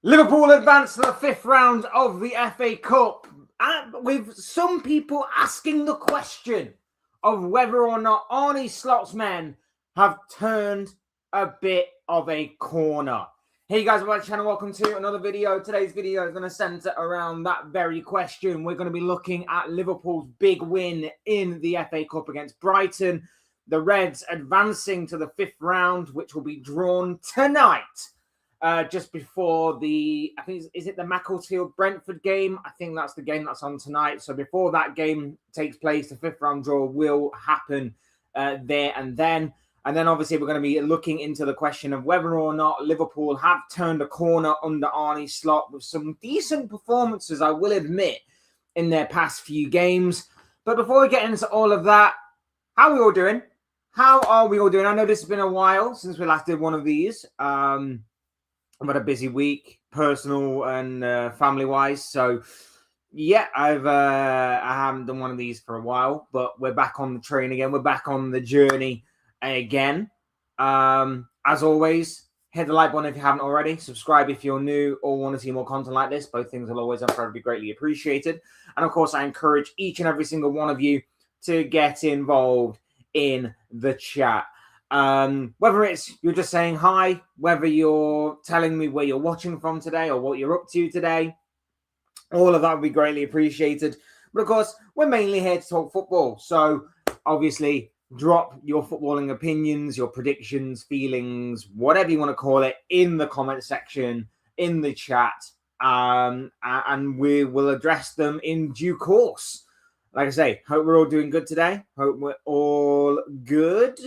Liverpool advanced to the fifth round of the FA Cup, with some people asking the question of whether or not Arne Slot's men have turned a bit of a corner. Hey guys, welcome to the channel. Welcome to another video. Today's video is going to center around that very question. We're going to be looking at Liverpool's big win in the FA Cup against Brighton. The Reds advancing to the fifth round, which will be drawn tonight. Just before the, I think, is it the Macclesfield-Brentford game? I think that's the game that's on tonight. So before that game takes place, the fifth round draw will happen there and then. And then obviously we're going to be looking into the question of whether or not Liverpool have turned a corner under Arne Slot with some decent performances, I will admit, in their past few games. But before we get into all of that, how are we all doing? How are we all doing? I know this has been a while since we last did one of these. I've had a busy week, personal and family-wise. So, yeah, I haven't done one of these for a while, but we're back on the train again. We're back on the journey again. As always, hit the like button if you haven't already. Subscribe if you're new or want to see more content like this. Both things will always be greatly appreciated. And, of course, I encourage each and every single one of you to get involved in the chat. Whether it's you're just saying hi, whether you're telling me where you're watching from today or what you're up to today, all of that would be greatly appreciated. But of course, we're mainly here to talk football. So obviously, drop your footballing opinions, your predictions, feelings, whatever you want to call it, in the comment section, in the chat, and we will address them in due course. Like I say, hope we're all doing good today. Hope we're all good.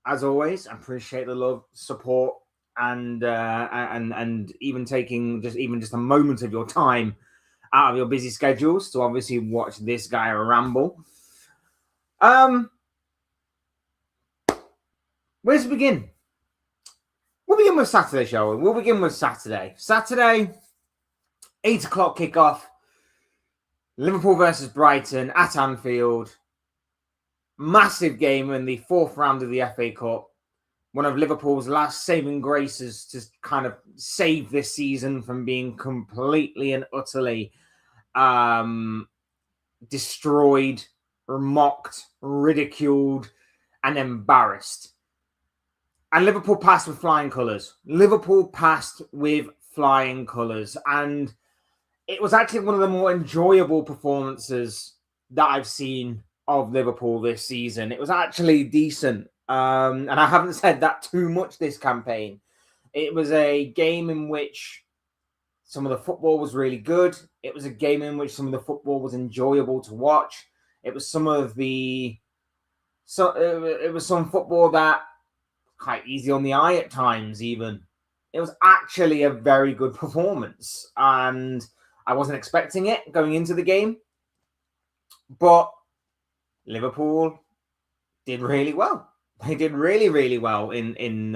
As always, I appreciate the love, support, and even taking just a moment of your time out of your busy schedules to obviously watch this guy ramble. Where to begin? We'll begin with Saturday, shall we? We'll begin with Saturday. Saturday, 8 o'clock kickoff. Liverpool versus Brighton at Anfield. Massive game in the fourth round of the FA Cup. One of Liverpool's last saving graces to kind of save this season from being completely and utterly destroyed, mocked, ridiculed, and embarrassed. And Liverpool passed with flying colours. Liverpool passed with flying colours. And it was actually one of the more enjoyable performances that I've seen of Liverpool this season. It was actually decent. And I haven't said that too much this campaign. It was a game in which some of the football was really good. It was a game in which some of the football was enjoyable to watch. It was some football that quite easy on the eye at times even. It was actually a very good performance. And I wasn't expecting it going into the game. But Liverpool did really well. They did really, really well in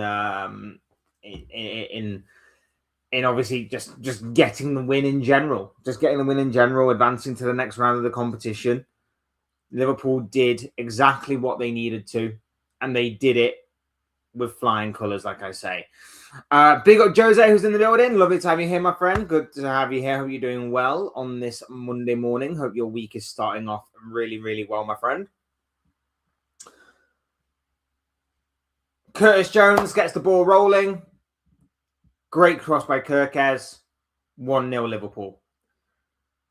obviously just getting the win in general. Just getting the win in general, advancing to the next round of the competition. Liverpool did exactly what they needed to, and they did it with flying colours, like I say. Big up Jose, who's in the building. Lovely to have you here, my friend. Good to have you here. Hope you're doing well on this Monday morning. Hope your week is starting off really, really well, my friend. Curtis Jones gets the ball rolling. Great cross by Kirkez. 1-0 Liverpool.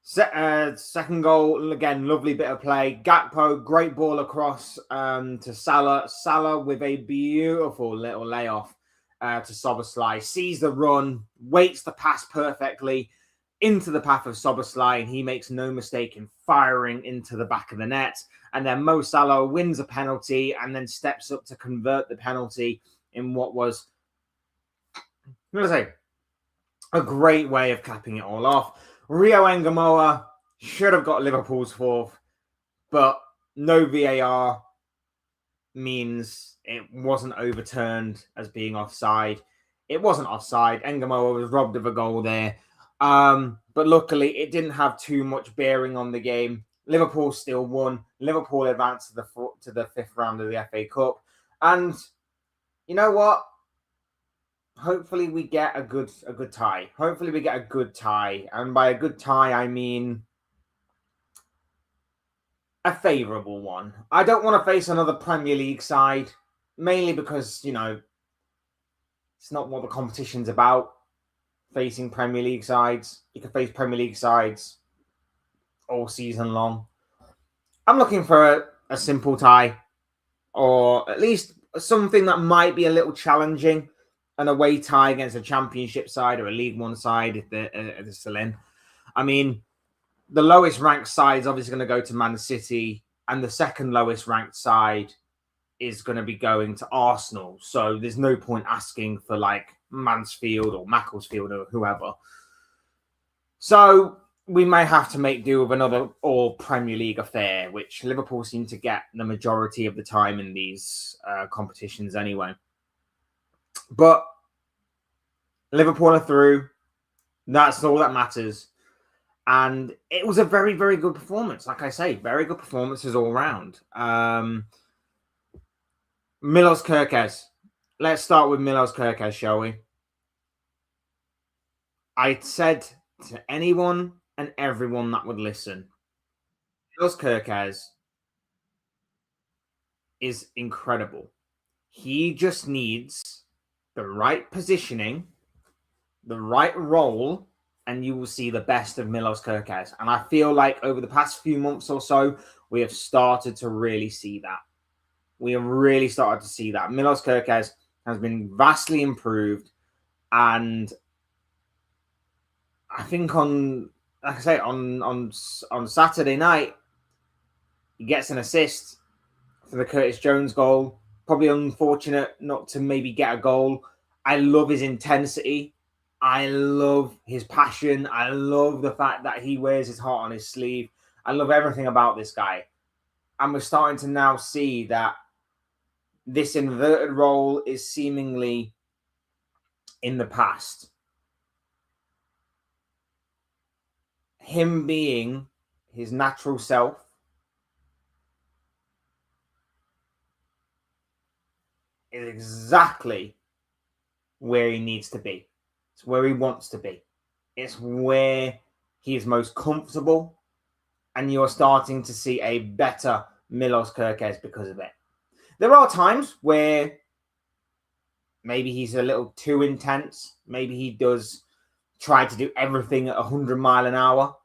Second goal, again, lovely bit of play. Gakpo, great ball across to Salah. Salah with a beautiful little layoff to Szoboszlai. Sees the run, waits the pass perfectly into the path of Szoboszlai, and he makes no mistake in firing into the back of the net. And then Mo Salah wins a penalty and then steps up to convert the penalty in what was, I'm going to say, a great way of capping it all off. Rio Ngamoa should have got Liverpool's fourth, but no VAR means it wasn't overturned as being offside. It wasn't offside. Ngamoa was robbed of a goal there. But luckily, it didn't have too much bearing on the game. Liverpool still won. Liverpool advanced to the fifth round of the FA Cup. And you know what? hopefully we get a good tie. Hopefully we get a good tie. And by a good tie, I mean a favourable one. I don't want to face another Premier League side, mainly because, it's not what the competition's about, facing Premier League sides. You can face Premier League sides all season long. I'm looking for a simple tie, or at least something that might be a little challenging, an away tie against a Championship side or a League One side if they're still in. I mean, the lowest ranked side is obviously going to go to Man City, and the second lowest ranked side is going to be going to Arsenal. So there's no point asking for like Mansfield or Macclesfield or whoever. So we may have to make do with another all Premier League affair, which Liverpool seem to get the majority of the time in these competitions anyway. But Liverpool are through. That's all that matters. And it was a very, very good performance. Like I say, very good performances all around. Milos Kerkez. Let's start with Milos Kerkez, shall we? I said to anyone and everyone that would listen, Milos Kerkez is incredible. He just needs the right positioning, the right role, and you will see the best of Milos Kerkez. And I feel like over the past few months or so, we have started to really see that. We have really started to see that. Milos Kerkez has been vastly improved. And I think on Saturday night, he gets an assist for the Curtis Jones goal. Probably unfortunate not to maybe get a goal. I love his intensity. I love his passion. I love the fact that he wears his heart on his sleeve. I love everything about this guy. And we're starting to now see that this inverted role is seemingly in the past. Him being his natural self is exactly where he needs to be. It's where he wants to be. It's where he is most comfortable. And you're starting to see a better Milos Kerkez because of it. There are times where maybe he's a little too intense. Maybe he does try to do everything at 100 miles an hour.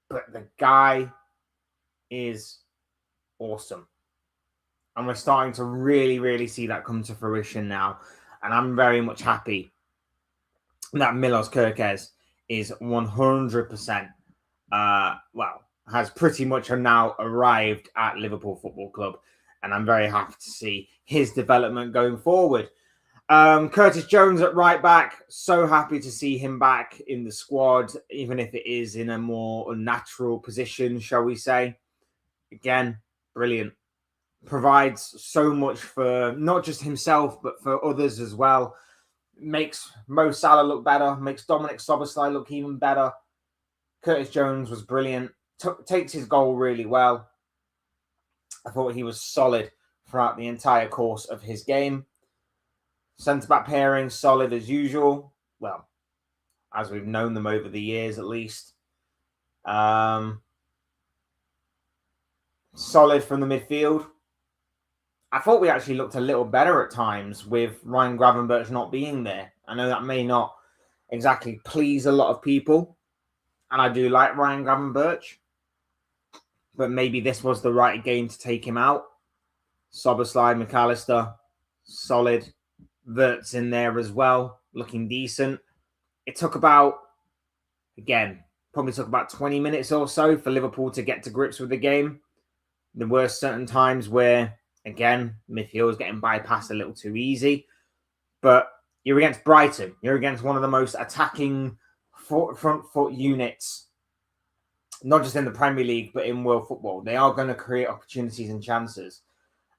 But the guy is awesome. And we're starting to really, really see that come to fruition now. And I'm very much happy that Milos Kerkez is 100%, has pretty much now arrived at Liverpool Football Club. And I'm very happy to see his development going forward. Curtis Jones at right back. So happy to see him back in the squad, even if it is in a more unnatural position, shall we say. Again, brilliant. Provides so much for not just himself, but for others as well. Makes Mo Salah look better. Makes Dominic Szoboszlai look even better. Curtis Jones was brilliant. Takes his goal really well. I thought he was solid throughout the entire course of his game. Centre-back pairing, solid as usual. Well, as we've known them over the years, at least. Solid from the midfield. I thought we actually looked a little better at times with Ryan Gravenberch not being there. I know that may not exactly please a lot of people. And I do like Ryan Gravenberch. But maybe this was the right game to take him out. Szoboszlai, McAllister, solid. Wirtz in there as well, looking decent. It took probably took about 20 minutes or so for Liverpool to get to grips with the game. There were certain times where, again, midfield was getting bypassed a little too easy. But you're against Brighton. You're against one of the most attacking front foot units, not just in the Premier League, but in world football. They are going to create opportunities and chances.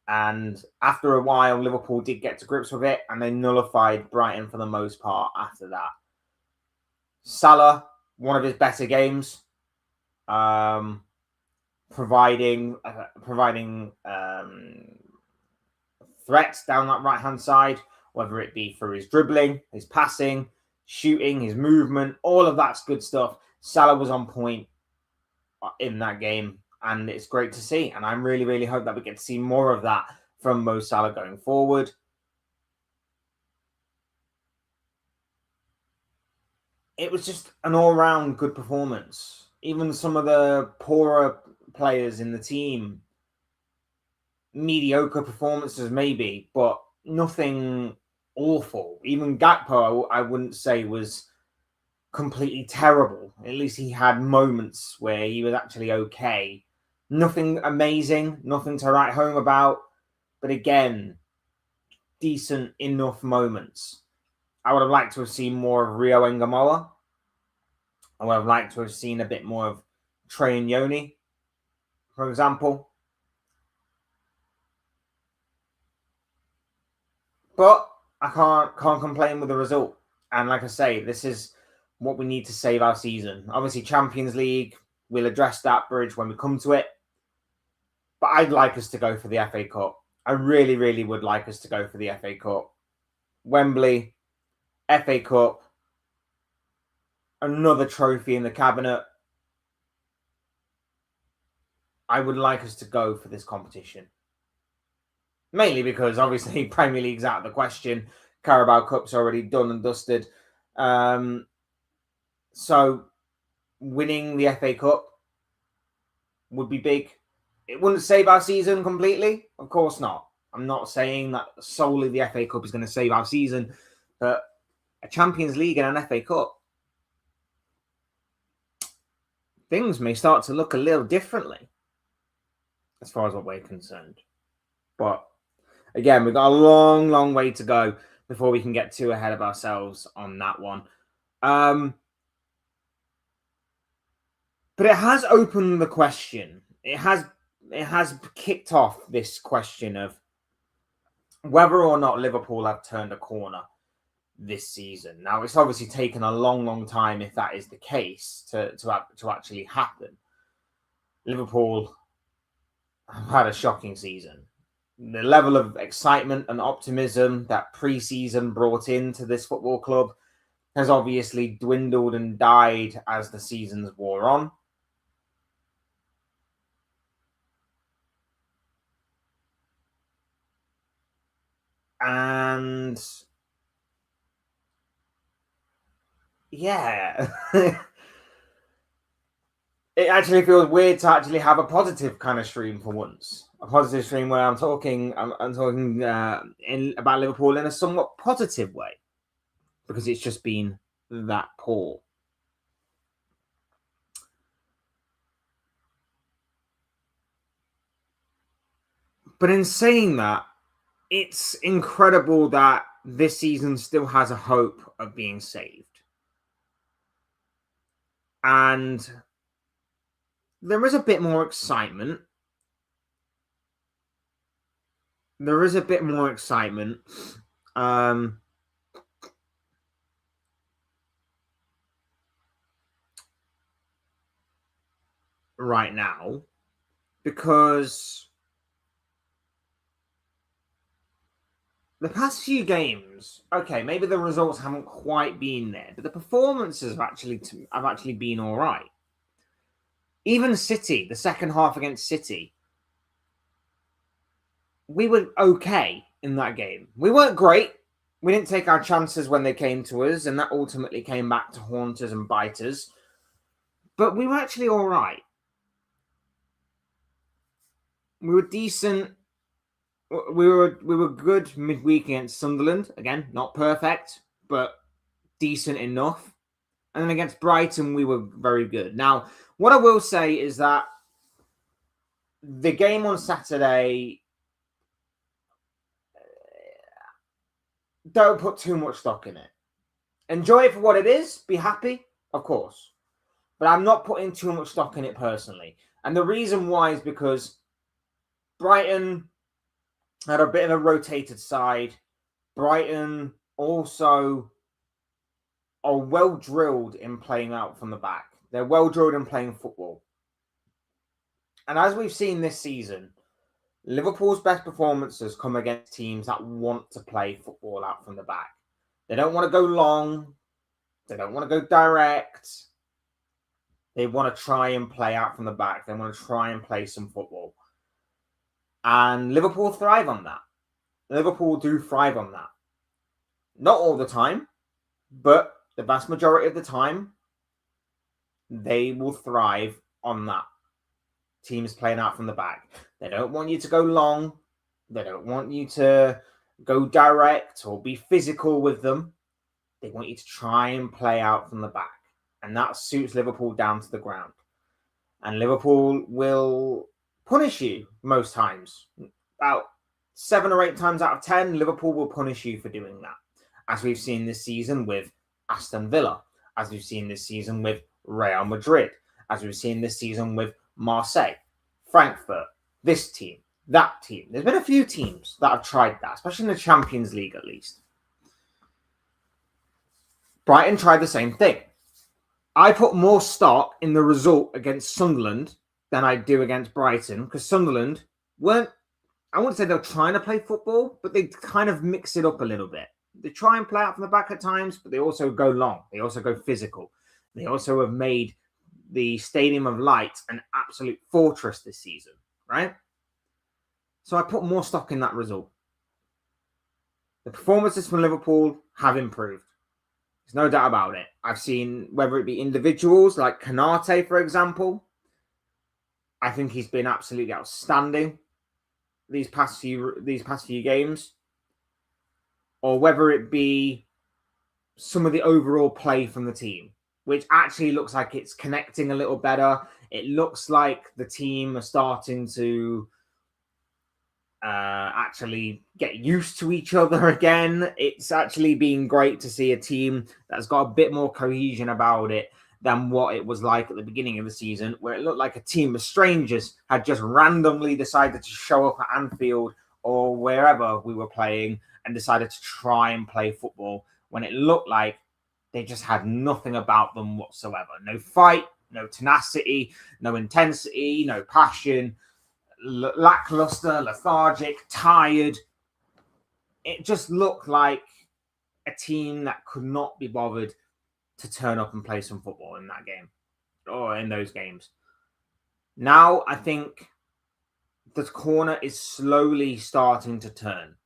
And after a while, Liverpool did get to grips with it, and they nullified Brighton for the most part after that. Salah, one of his better games, providing threats down that right-hand side, whether it be through his dribbling, his passing, shooting, his movement, all of that's good stuff. Salah was on point in that game, and it's great to see. And I really, really hope that we get to see more of that from Mo Salah going forward. It was just an all-round good performance. Even some of the poorer players in the team, mediocre performances maybe, but nothing awful. Even Gakpo, I wouldn't say was completely terrible. At least he had moments where he was actually okay. Nothing amazing, nothing to write home about, but again, decent enough moments. I would have liked to have seen more of Rio Ngamoa. I would have liked to have seen a bit more of Trey Nyoni, for example. But I can't complain with the result. And like I say, this is what we need to save our season. Obviously, Champions League, we'll address that bridge when we come to it. But I'd like us to go for the FA Cup. I really, really would like us to go for the FA Cup. Wembley, FA Cup, another trophy in the cabinet. I would like us to go for this competition. Mainly because, obviously, Premier League's out of the question. Carabao Cup's already done and dusted. So, winning the FA Cup would be big. It wouldn't save our season completely. Of course not. I'm not saying that solely the FA Cup is going to save our season. But a Champions League and an FA Cup, things may start to look a little differently as far as what we're concerned. But again, we've got a long, long way to go before we can get too ahead of ourselves on that one. But it has opened the question. It has kicked off this question of whether or not Liverpool have turned a corner this season. Now, it's obviously taken a long, long time, if that is the case, to actually happen. Liverpool have had a shocking season. The level of excitement and optimism that pre-season brought into this football club has obviously dwindled and died as the seasons wore on. And yeah, it actually feels weird to actually have a positive kind of stream for once. A positive stream where I'm talking about Liverpool in a somewhat positive way, because it's just been that poor. But in saying that, it's incredible that this season still has a hope of being saved. And there is a bit more excitement. Right now, because the past few games, okay, maybe the results haven't quite been there, but the performances have actually been all right. Even City, the second half against City, we were okay in that game. We weren't great. We didn't take our chances when they came to us, and that ultimately came back to haunt us and bite us. But we were actually all right. We were decent. We were good midweek against Sunderland. Again, not perfect, but decent enough. And then against Brighton, we were very good. Now, what I will say is that the game on Saturday, don't put too much stock in it. Enjoy it for what it is. Be happy, of course. But I'm not putting too much stock in it personally. And the reason why is because Brighton had a bit of a rotated side. Brighton also are well drilled in playing out from the back. They're well drilled in playing football. And as we've seen this season, Liverpool's best performances come against teams that want to play football out from the back. They don't want to go long. They don't want to go direct. They want to try and play out from the back. They want to try and play some football. And Liverpool thrive on that. Liverpool do thrive on that. Not all the time, but the vast majority of the time, they will thrive on that. Teams playing out from the back. They don't want you to go long. They don't want you to go direct or be physical with them. They want you to try and play out from the back. And that suits Liverpool down to the ground. And Liverpool will punish you most times. About 7 or 8 times out of 10, Liverpool will punish you for doing that. As we've seen this season with Aston Villa. As we've seen this season with Real Madrid. As we've seen this season with Marseille, Frankfurt, this team, that team. There's been a few teams that have tried that, especially in the Champions League at least. Brighton tried the same thing. I put more stock in the result against Sunderland than I do against Brighton, because Sunderland weren't, I wouldn't say they were trying to play football, but they kind of mix it up a little bit. They try and play out from the back at times, but they also go long. They also go physical. They also have made the Stadium of Light an absolute fortress this season, right? So I put more stock in that result. The performances from Liverpool have improved. There's no doubt about it. I've seen, whether it be individuals like Kanate, for example, I think he's been absolutely outstanding these past few games, or whether it be some of the overall play from the team, which actually looks like it's connecting a little better. It looks like the team are starting to actually get used to each other again. It's actually been great to see a team that's got a bit more cohesion about it than what it was like at the beginning of the season, where it looked like a team of strangers had just randomly decided to show up at Anfield or wherever we were playing and decided to try and play football, when it looked like they just had nothing about them whatsoever. No fight, no tenacity, no intensity, no passion, lackluster, lethargic, tired. It just looked like a team that could not be bothered to turn up and play some football in that game or in those games. Now I think the corner is slowly starting to turn,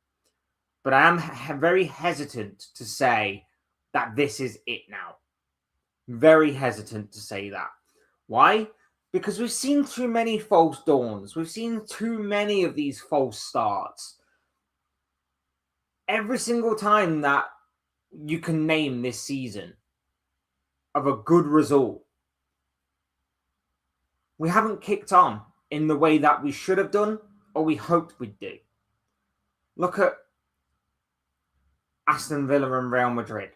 but I am very hesitant to say that this is it now. Very hesitant to say that. Why? Because we've seen too many false dawns. We've seen too many of these false starts. Every single time that you can name this season of a good result, we haven't kicked on in the way that we should have done or we hoped we'd do. Look at Aston Villa and Real Madrid.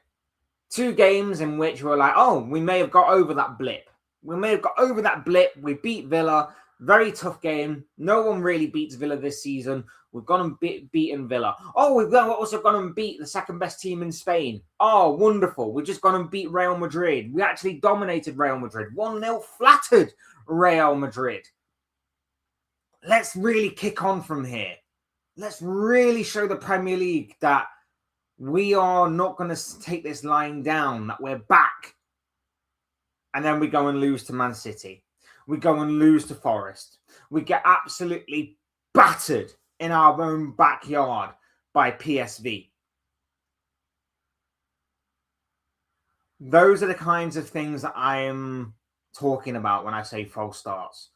2 games in which we're like, oh, we may have got over that blip. We may have got over that blip. We beat Villa. Very tough game. No one really beats Villa this season. We've gone and beaten Villa. Oh, we've also gone and beat the second best team in Spain. Oh, wonderful. We've just gone and beat Real Madrid. We actually dominated Real Madrid. 1-0 flattered Real Madrid. Let's really kick on from here. Let's really show the Premier League that we are not going to take this line down, that we're back. And then we go and lose to Man City. We go and lose to Forest. We get absolutely battered in our own backyard by PSV. Those are the kinds of things that I am talking about when I say false starts.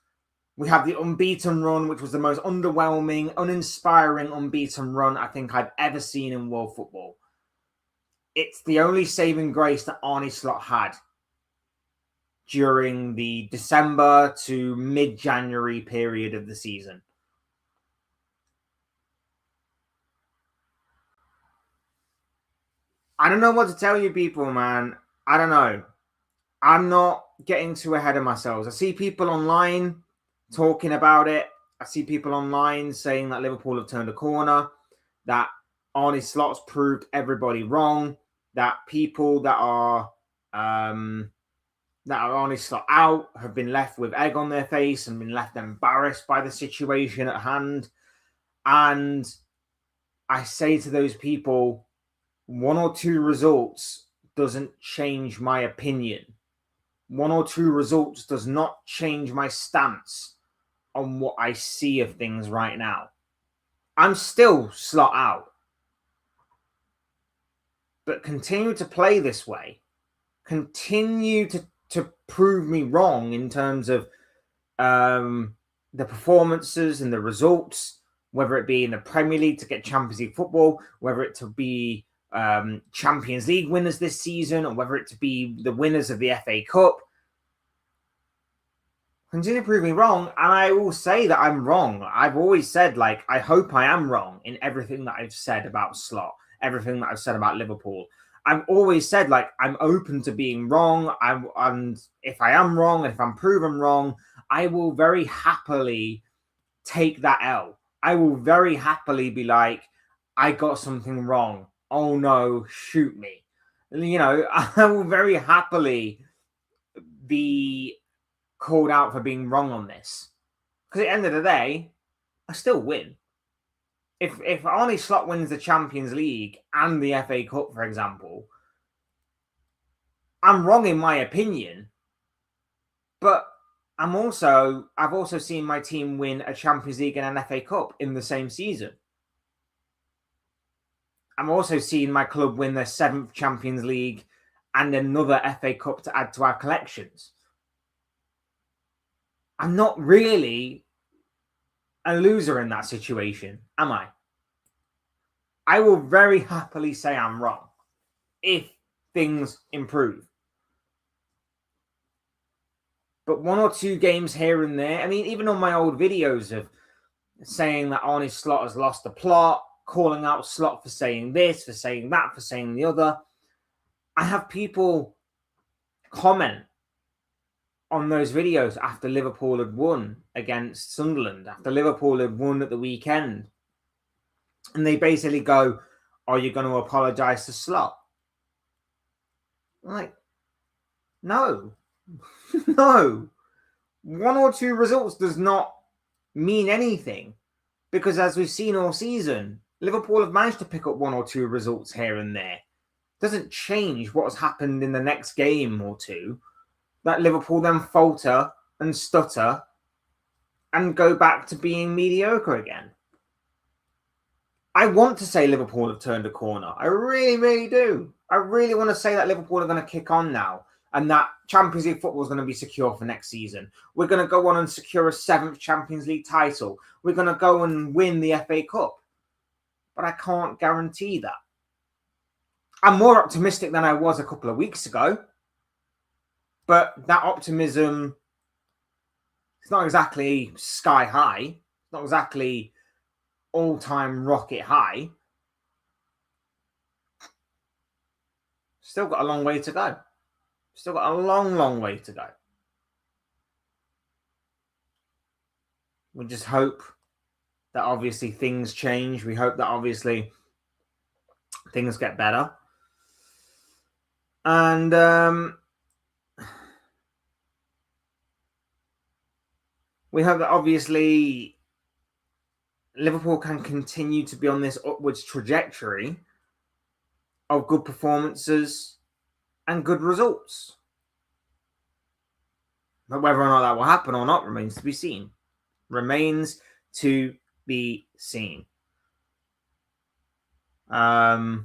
We have the unbeaten run, which was the most underwhelming, uninspiring unbeaten run I think I've ever seen in world football. It's the only saving grace that Arne Slot had during the December to mid-January period of the season. I don't know what to tell you people, man. I don't know. I'm not getting too ahead of myself. I see people online talking about it. I see people online saying that Liverpool have turned a corner, that Arne Slot's proved everybody wrong, that people that are Arne Slot out have been left with egg on their face and been left embarrassed by the situation at hand. And I say to those people, 1 or 2 results doesn't change my opinion. 1 or 2 results does not change my stance on what I see of things right now. I'm still slot out. But continue to play this way. Continue to prove me wrong in terms of the performances and the results, whether it be in the Premier League to get Champions League football, whether it to be Champions League winners this season, or whether it to be the winners of the FA Cup. Continue to prove me wrong, and I will say that I'm wrong. I've always said, like, I hope I am wrong in everything that I've said about Slot, everything that I've said about Liverpool. I've always said, like, I'm open to being wrong, and if I am wrong, if I'm proven wrong, I will very happily take that L. I will very happily be like, I got something wrong. Oh no, shoot me. You know, I will very happily be called out for being wrong on this. Because at the end of the day, I still win. If Arne Slot wins the Champions League and the FA Cup, for example, I'm wrong in my opinion, but I've also seen my team win a Champions League and an FA Cup in the same season. I'm also seeing my club win their 7th Champions League and another FA Cup to add to our collections. I'm not really a loser in that situation, am I? I will very happily say I'm wrong if things improve. But 1 or 2 games here and there, I mean, even on my old videos of saying that Arne Slot has lost the plot, calling out Slot for saying this, for saying that, for saying the other, I have people comment on those videos after Liverpool had won against Sunderland, after Liverpool had won at the weekend. And they basically go, are you going to apologise to Slot? I'm like, no. No. 1 or 2 results does not mean anything. Because as we've seen all season, Liverpool have managed to pick up 1 or 2 results here and there. It doesn't change what has happened in the next game or two. That Liverpool then falter and stutter and go back to being mediocre again. I want to say Liverpool have turned a corner. I really, really do. I really want to say that Liverpool are going to kick on now and that Champions League football is going to be secure for next season. We're going to go on and secure a 7th Champions League title. We're going to go and win the FA Cup. But I can't guarantee that. I'm more optimistic than I was a couple of weeks ago. But that optimism, it's not exactly sky high. It's not exactly all-time rocket high. Still got a long way to go. Still got a long, long way to go. We just hope that obviously things change. We hope that obviously things get better. And we hope that obviously Liverpool can continue to be on this upwards trajectory of good performances and good results. But whether or not that will happen or not remains to be seen. Remains to be seen. I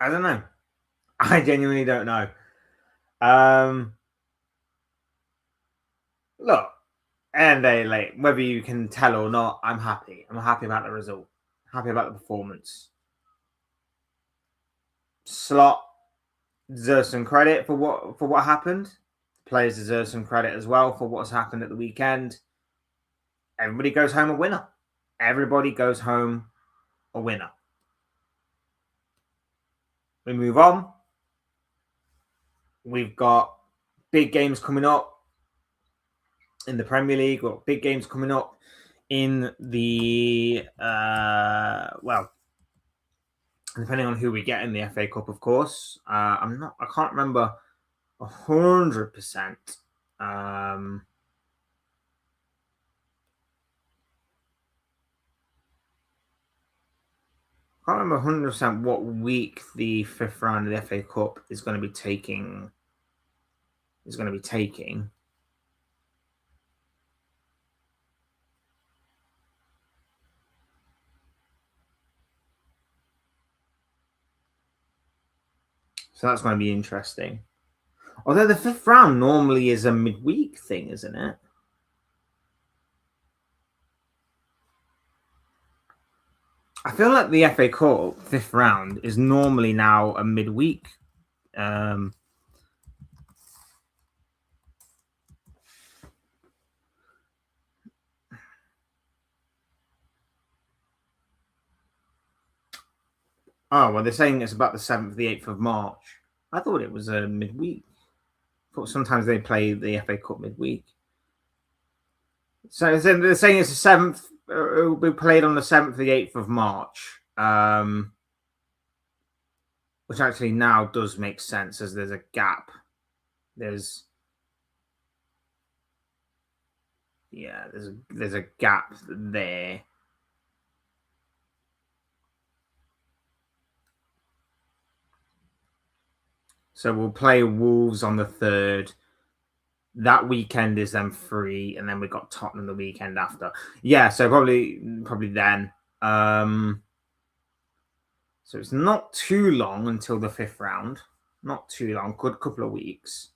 don't know. I genuinely don't know. Look, and like whether you can tell or not, I'm happy. I'm happy about the result. Happy about the performance. Slot deserves some credit for what happened. Players deserve some credit as well for what's happened at the weekend. Everybody goes home a winner. Everybody goes home a winner. We move on. We've got big games coming up in the Premier League. We've got big games coming up in the depending on who we get in the FA Cup, of course. I can't remember 100%. I can't remember 100% what week the 5th round of the FA Cup is going to be taking. So that's going to be interesting. Although the 5th round normally is a midweek thing, isn't it? I feel like the FA Cup 5th round is normally now a midweek. Oh, well, they're saying it's about the 7th, the 8th of March. I thought it was a midweek. I thought sometimes they play the FA Cup midweek. So they're saying it's the 7th. It will be played on the 7th, the 8th of March. Which actually now does make sense as there's a gap. There's a gap there. So we'll play Wolves on the 3rd. That weekend is then free, and then we've got Tottenham the weekend after. Yeah, so probably then. So it's not too long until the 5th round. Not too long, good couple of weeks.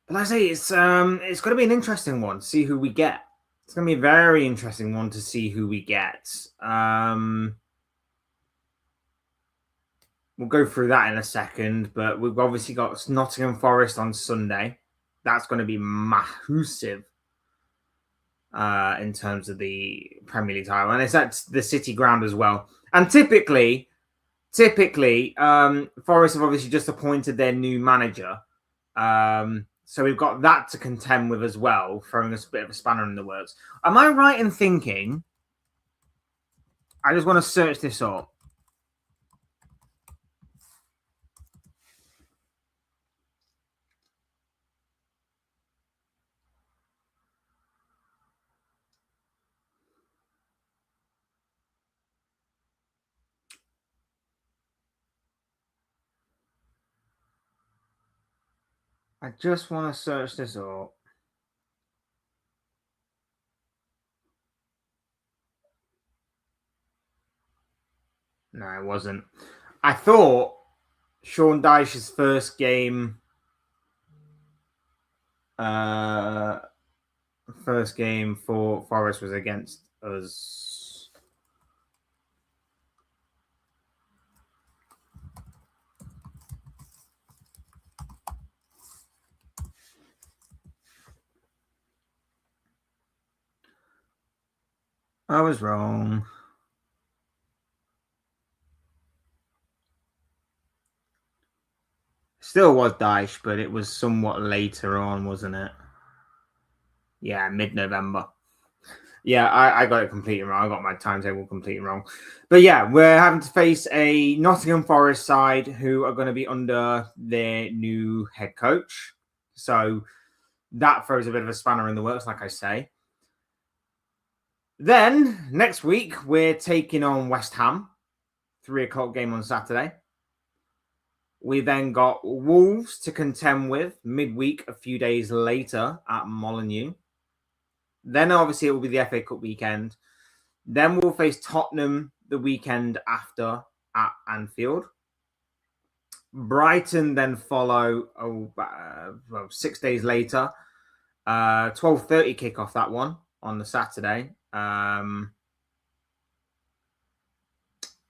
But like I say, it's going to be an interesting one to see who we get. It's going to be a very interesting one to see who we get. We'll go through that in a second, but we've obviously got Nottingham Forest on Sunday. That's going to be massive in terms of the Premier League title, and it's at the City ground as well. And typically, Forest have obviously just appointed their new manager, so we've got that to contend with as well, throwing us a bit of a spanner in the works. Am I right in thinking? I just want to search this up. I just want to search this up. No, it wasn't. I thought Sean Dyche's first game for Forest was against us. I was wrong. Still was Dyche, but it was somewhat later on, wasn't it? Yeah, mid-November. Yeah, I got it completely wrong. I got my timetable completely wrong. But yeah, we're having to face a Nottingham Forest side who are going to be under their new head coach. So that throws a bit of a spanner in the works, like I say. Then next week, we're taking on West Ham. 3:00 game on Saturday. We then got Wolves to contend with midweek a few days later at Molineux. Then obviously it will be the FA Cup weekend. Then we'll face Tottenham the weekend after at Anfield. Brighton then follow 6 days later. 12:30 kickoff that one on the Saturday.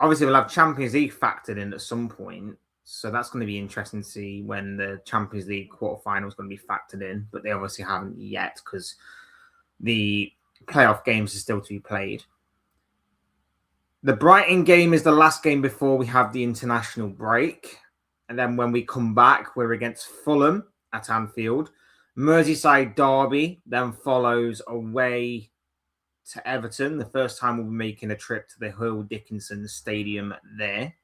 Obviously we'll have Champions League factored in at some point. So that's going to be interesting to see when the Champions League quarterfinal is going to be factored in. But they obviously haven't yet because the playoff games are still to be played. The Brighton game is the last game before we have the international break. And then when we come back, we're against Fulham at Anfield. Merseyside derby then follows away to Everton. The first time we'll be making a trip to the Hill Dickinson Stadium there.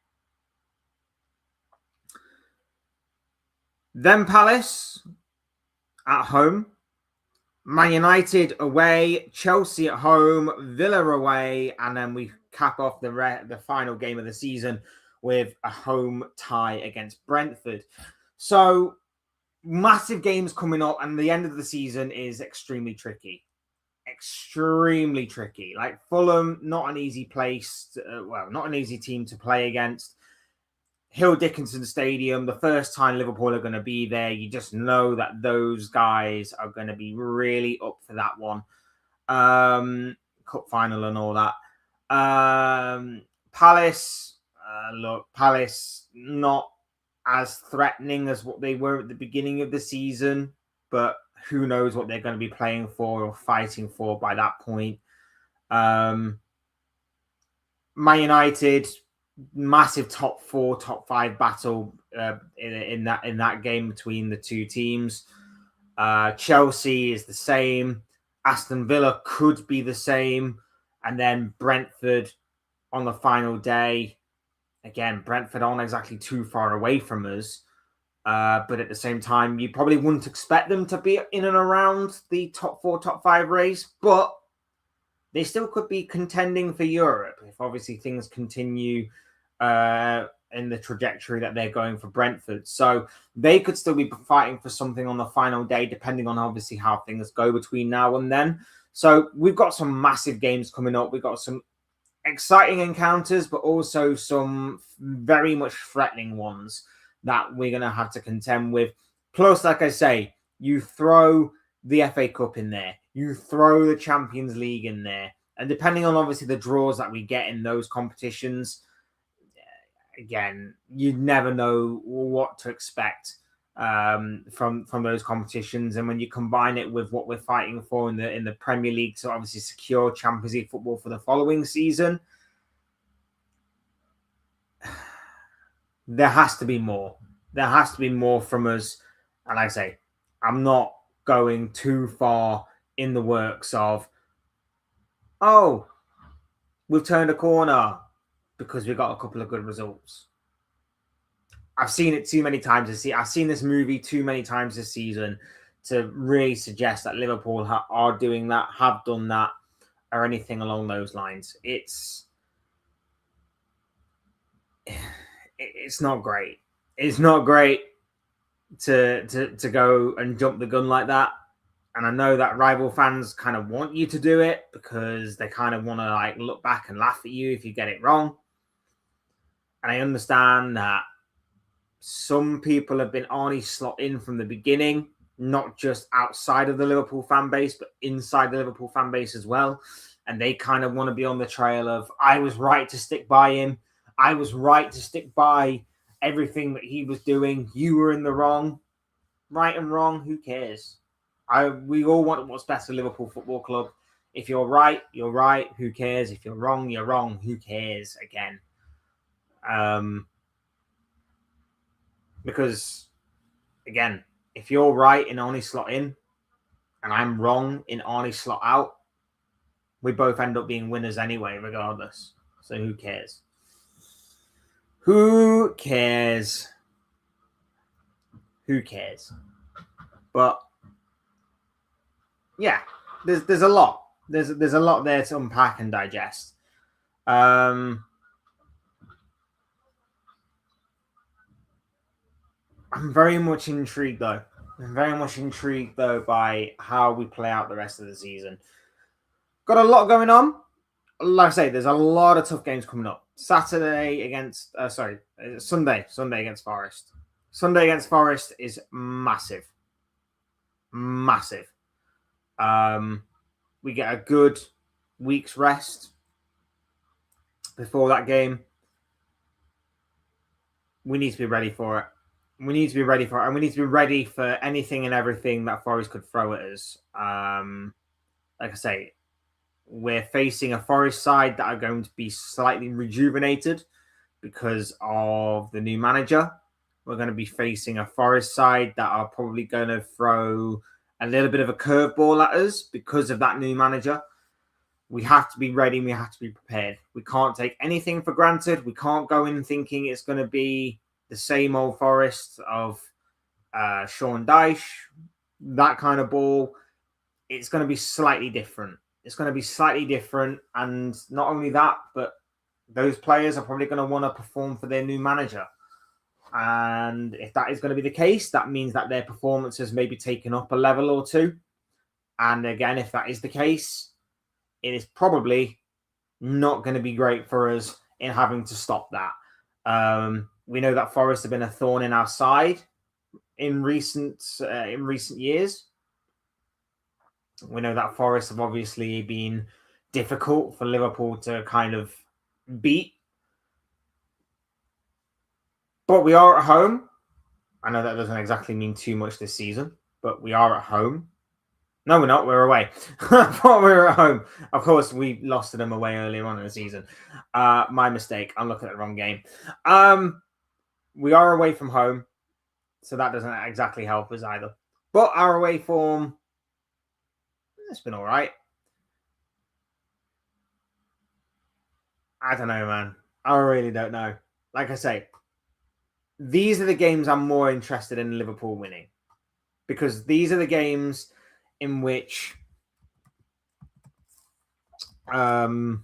Then Palace at home. Man United away, Chelsea at home, Villa away, and then we cap off the final game of the season with a home tie against Brentford. So massive games coming up, and the end of the season is extremely tricky. Extremely tricky. Like Fulham, not an easy place. Not an easy team to play against. Hill Dickinson Stadium, the first time Liverpool are going to be there, you just know that those guys are going to be really up for that one. Cup final and all that. Palace, Palace not as threatening as what they were at the beginning of the season, but who knows what they're going to be playing for or fighting for by that point. Man United, massive top 4, top 5 battle in that game between the two teams. Chelsea is the same. Aston Villa could be the same. And then Brentford on the final day. Again, Brentford aren't exactly too far away from us. But at the same time, you probably wouldn't expect them to be in and around the top 4, top 5 race. But they still could be contending for Europe if obviously things continue in the trajectory that they're going for Brentford. So they could still be fighting for something on the final day, depending on obviously how things go between now and then. So we've got some massive games coming up. We've got some exciting encounters, but also some very much threatening ones that we're going to have to contend with. Plus, like I say, you throw the FA Cup in there, you throw the Champions League in there, and depending on obviously the draws that we get in those competitions, again, you never know what to expect from those competitions. And when you combine it with what we're fighting for in the Premier League to obviously secure Champions League football for the following season, there has to be more. There has to be more from us. And like I say, I'm not going too far in the works of, oh, we've turned a corner because we got a couple of good results. I've seen it too many times. I've seen this movie too many times this season to really suggest that Liverpool are doing that, have done that, or anything along those lines. It's not great. It's not great to go and jump the gun like that. And I know that rival fans kind of want you to do it because they kind of want to like look back and laugh at you if you get it wrong. And I understand that some people have been Arnie slot in from the beginning, not just outside of the Liverpool fan base, but inside the Liverpool fan base as well. And they kind of want to be on the trail of, I was right to stick by him. I was right to stick by everything that he was doing. You were in the wrong. Right and wrong, who cares? We all want what's best for Liverpool Football Club. If you're right, you're right. Who cares? If you're wrong, you're wrong. Who cares? Again. Because, again, if you're right in Arnie slot in and I'm wrong in Arnie slot out, we both end up being winners anyway, regardless. So who cares? Who cares? Who cares? But yeah, there's a lot. There's a lot there to unpack and digest. I'm very much intrigued, though. By how we play out the rest of the season. Got a lot going on. Like I say, there's a lot of tough games coming up. Sunday against Forest. Sunday against Forest is massive. Massive. We get a good week's rest before that game. We need to be ready for it. And we need to be ready for anything and everything that Forest could throw at us. Like I say, we're facing a Forest side that are going to be slightly rejuvenated because of the new manager. We're going to be facing a Forest side that are probably going to throw a little bit of a curveball at us because of that new manager. we have to be ready. We have to be prepared. We can't take anything for granted. We can't go in thinking it's going to be the same old Forest of Sean Dyche, that kind of ball. It's going to be slightly different. It's going to be slightly different. And not only that, but those players are probably going to want to perform for their new manager. And if that is going to be the case, that means that their performances may be taken up a level or two. And again, if that is the case, it is probably not going to be great for us in having to stop that. We know that Forest have been a thorn in our side in recent years. We know that Forest have obviously been difficult for Liverpool to kind of beat. But we are at home. I know that doesn't exactly mean too much this season, but we are at home. No, we're not. We're away. I thought we were at home. Of course, we lost to them away earlier on in the season. My mistake. I'm looking at the wrong game. We are away from home, so that doesn't exactly help us either. But our away form, it's been all right. I don't know, man. I really don't know. Like I say, these are the games I'm more interested in Liverpool winning, because these are the games in which in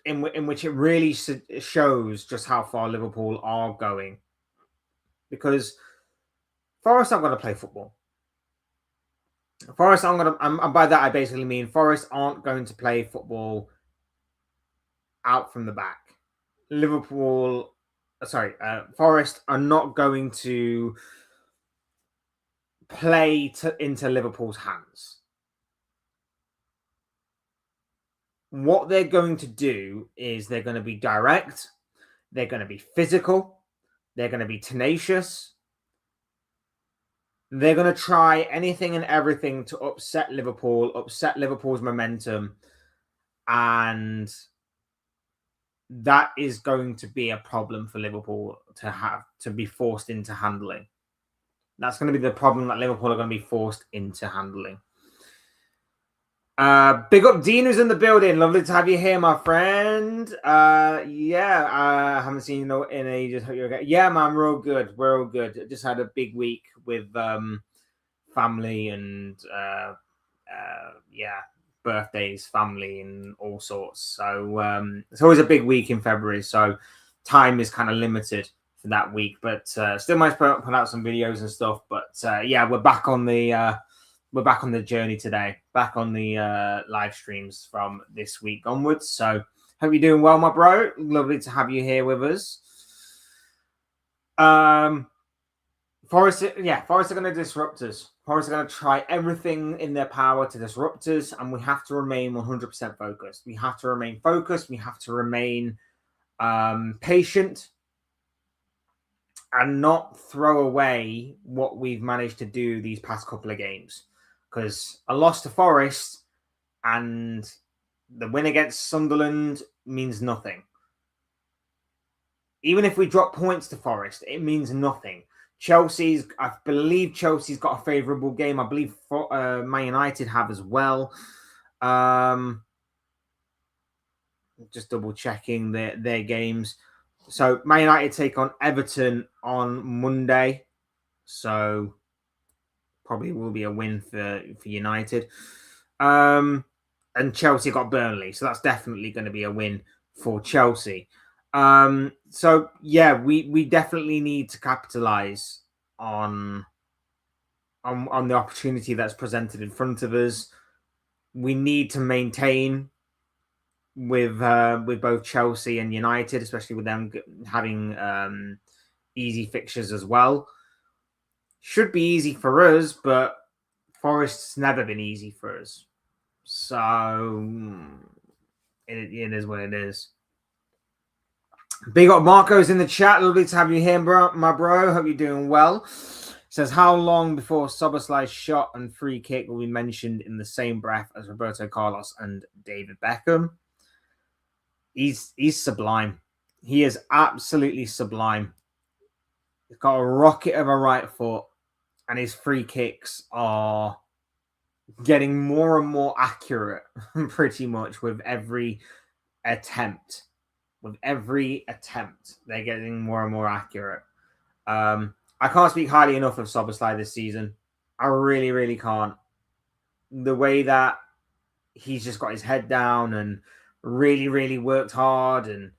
which it really shows just how far Liverpool are going. Because Forest aren't going to play football. Forest aren't going to, and by that I basically mean Forest aren't going to play football out from the back. Forest are not going to play into Liverpool's hands. What they're going to do is they're going to be direct, they're going to be physical, they're going to be tenacious. They're going to try anything and everything to upset Liverpool's momentum, and that is going to be a problem for Liverpool to be forced into handling. That's going to be the problem that Liverpool are going to be forced into handling. Big up Dean, who's in the building. Lovely to have you here, my friend. I haven't seen you in ages. Hope you're okay. Yeah, man, we're all good. We're all good. I just had a big week with family and birthdays, family, and all sorts. So it's always a big week in February. So time is kind of limited for that week, but still managed to put out some videos and stuff. But we're back on the journey today, back on the live streams from this week onwards. So hope you're doing well, my bro. Lovely to have you here with us. Forest are going to disrupt us. Forest are going to try everything in their power to disrupt us, and we have to remain 100% focused. We have to remain focused. We have to remain patient and not throw away what we've managed to do these past couple of games. Because a loss to Forest and the win against Sunderland means nothing. Even if we drop points to Forest, it means nothing. I believe Chelsea's got a favourable game. I believe Man United have as well. Just double checking their games. So Man United take on Everton on Monday. So probably will be a win for United. And Chelsea got Burnley. So that's definitely going to be a win for Chelsea. We definitely need to capitalize on the opportunity that's presented in front of us. We need to maintain with both Chelsea and United, especially with them having easy fixtures as well. Should be easy for us, but Forest's never been easy for us. So it is what it is. Big up Marco's in the chat. Lovely to have you here, my bro. Hope you're doing well. Says, how long before Szoboszlai's shot and free kick will be mentioned in the same breath as Roberto Carlos and David Beckham? He's sublime. He is absolutely sublime. He's got a rocket of a right foot, and his free kicks are getting more and more accurate, pretty much with every attempt. With every attempt, they're getting more and more accurate. I can't speak highly enough of Szoboszlai this season. I really, really can't. The way that he's just got his head down and really, really worked hard and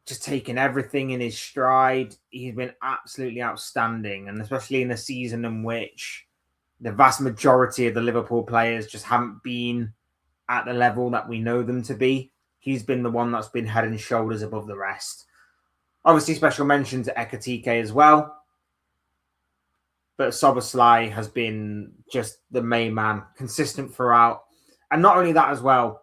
just taken everything in his stride. He's been absolutely outstanding, and especially in a season in which the vast majority of the Liverpool players just haven't been at the level that we know them to be. He's been the one that's been head and shoulders above the rest. Obviously, special mention to Ekatike as well. But Szoboszlai has been just the main man, consistent throughout. And not only that as well,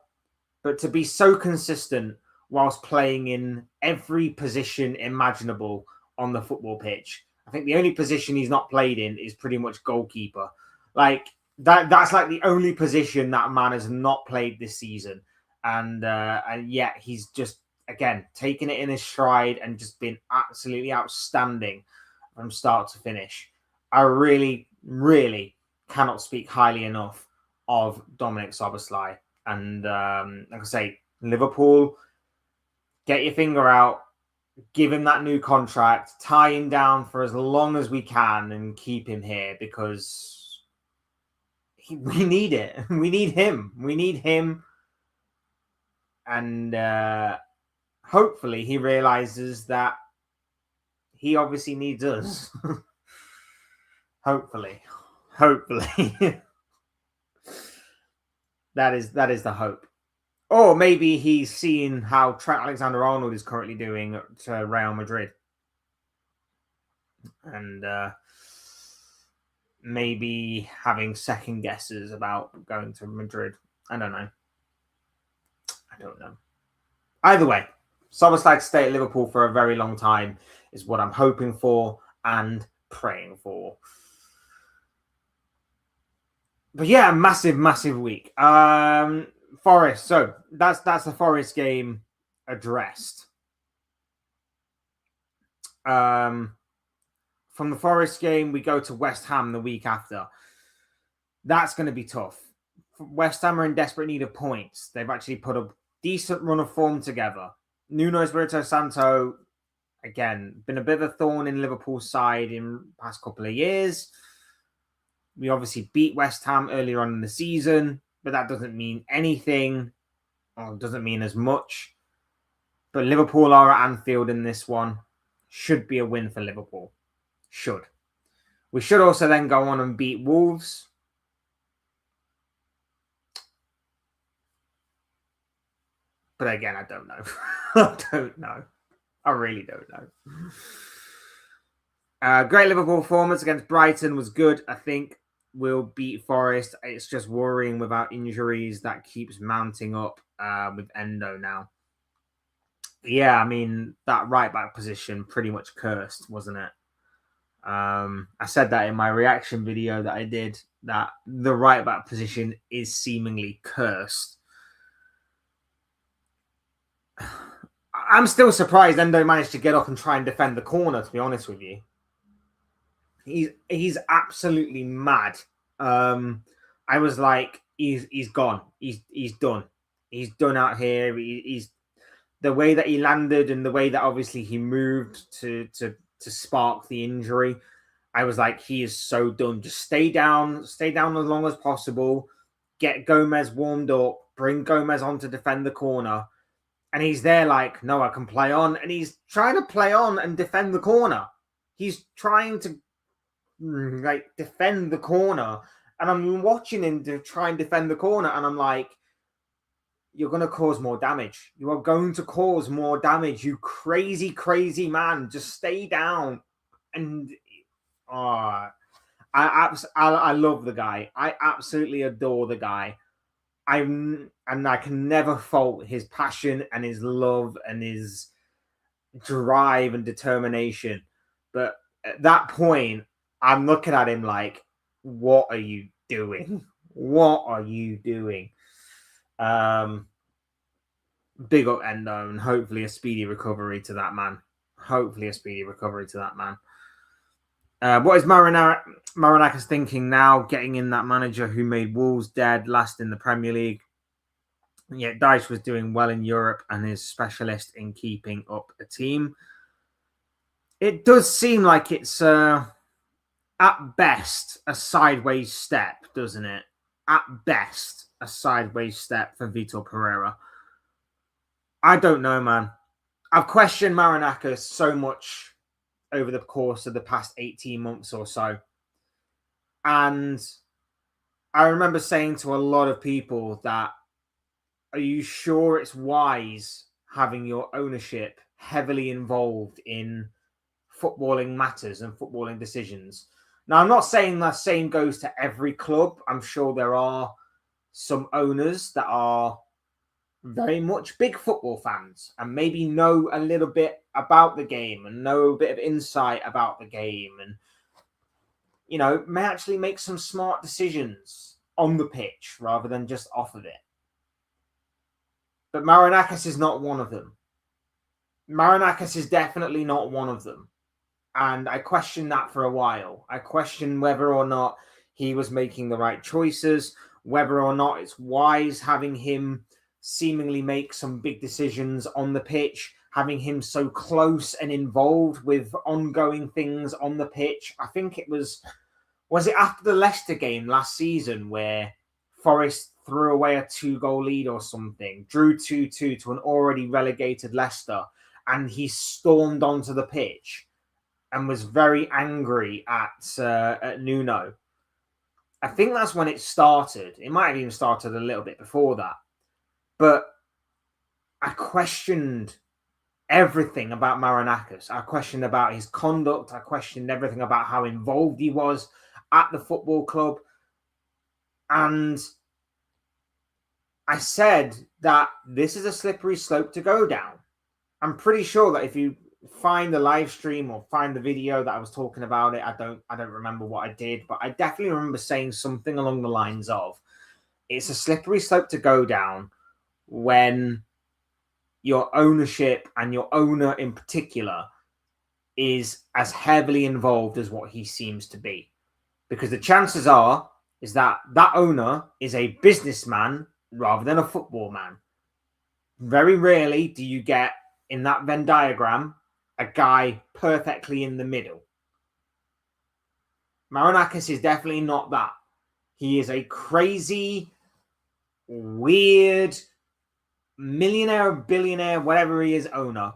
but to be so consistent whilst playing in every position imaginable on the football pitch. I think the only position he's not played in is pretty much goalkeeper. Like that's like the only position that man has not played this season. And yet he's just, again, taken it in his stride and just been absolutely outstanding from start to finish. I really, really cannot speak highly enough of Dominik Szoboszlai. And like I say, Liverpool, get your finger out, give him that new contract, tie him down for as long as we can and keep him here because we need it. We need him. We need him. And hopefully he realizes that he obviously needs us. Hopefully. That is the hope. Or maybe he's seen how Trent Alexander-Arnold is currently doing at Real Madrid. And maybe having second guesses about going to Madrid. I don't know. Either way, Szoboszlai to stay at Liverpool for a very long time is what I'm hoping for and praying for. But yeah, massive week. Forest. So that's the Forest game addressed. From the Forest game, we go to West Ham the week after. That's going to be tough. West Ham are in desperate need of points. They've actually put a decent run of form together. Nuno Espirito Santo, again, been a bit of a thorn in Liverpool's side in the past couple of years. We obviously beat West Ham earlier on in the season, but that doesn't mean anything, or doesn't mean as much. But Liverpool are at Anfield in this one. Should be a win for Liverpool. Should. We should also then go on and beat Wolves. But again, I don't know. I really don't know. Great Liverpool performance against Brighton was good. I think we'll beat Forest. It's just worrying with our injuries that keeps mounting up with Endo now. Yeah, I mean, that right back position pretty much cursed, wasn't it? I said that in my reaction video that I did, that the right back position is seemingly cursed. I'm still surprised Endo managed to get up and try and defend the corner, to be honest with you. He's absolutely mad. I was like, he's gone. He's done. He's done out here. He's the way that he landed and the way that obviously he moved to spark the injury. I was like, he is so done. Just stay down as long as possible. Get Gomez warmed up. Bring Gomez on to defend the corner. And he's there like, no, I can play on. And he's trying to play on and defend the corner. He's trying to defend the corner. And I'm watching him to try and defend the corner. And I'm like, you're going to cause more damage. You are going to cause more damage, you crazy, crazy man. Just stay down. And I love the guy. I absolutely adore the guy. I can never fault his passion and his love and his drive and determination. But at that point, I'm looking at him like, what are you doing? What are you doing? Big up Endo, and hopefully a speedy recovery to that man. What is Marinakis thinking now, getting in that manager who made Wolves dead last in the Premier League? Yet Dyche was doing well in Europe and is specialist in keeping up a team. It does seem like it's, at best, a sideways step, doesn't it? At best, a sideways step for Vitor Pereira. I don't know, man. I've questioned Marinakis so much over the course of the past 18 months or so. And I remember saying to a lot of people that, are you sure it's wise having your ownership heavily involved in footballing matters and footballing decisions? Now, I'm not saying the same goes to every club. I'm sure there are some owners that are very much big football fans and maybe know a little bit about the game and know a bit of insight about the game and, you know, may actually make some smart decisions on the pitch rather than just off of it. But Marinakis is not one of them. Marinakis is definitely not one of them. And I questioned that for a while. I questioned whether or not he was making the right choices, whether or not it's wise having him seemingly make some big decisions on the pitch, having him so close and involved with ongoing things on the pitch. I think it was it after the Leicester game last season where Forest threw away a 2-goal lead or something, drew 2-2 to an already relegated Leicester, and he stormed onto the pitch and was very angry at Nuno. I think that's when it started. It might have even started a little bit before that. But I questioned everything about Marinakis. I questioned about his conduct. I questioned everything about how involved he was at the football club. And I said that this is a slippery slope to go down. I'm pretty sure that if you find the live stream or find the video that I was talking about it, I don't remember what I did, but I definitely remember saying something along the lines of, it's a slippery slope to go down when your ownership and your owner in particular is as heavily involved as what he seems to be. Because the chances are is that that owner is a businessman rather than a football man. Very rarely do you get in that Venn diagram a guy perfectly in the middle. Marinakis is definitely not that. He is a crazy, weird, millionaire, billionaire, whatever he is, owner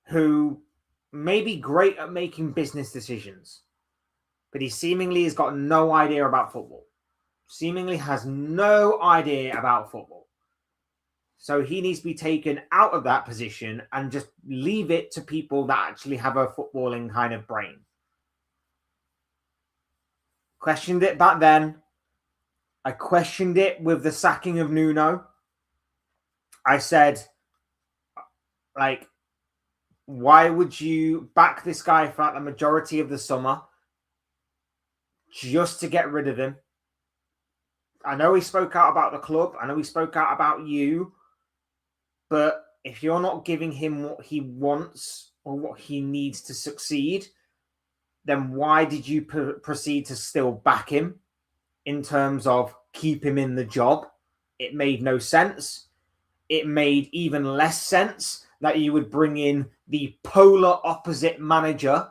who may be great at making business decisions, but he seemingly has got no idea about football. Seemingly has no idea about football. So he needs to be taken out of that position and just leave it to people that actually have a footballing kind of brain. Questioned it back then. I questioned it with the sacking of Nuno. I said, like, why would you back this guy for the majority of the summer just to get rid of him? I know he spoke out about the club. I know he spoke out about you. But if you're not giving him what he wants or what he needs to succeed, then why did you proceed to still back him in terms of keep him in the job? It made no sense. It made even less sense that you would bring in the polar opposite manager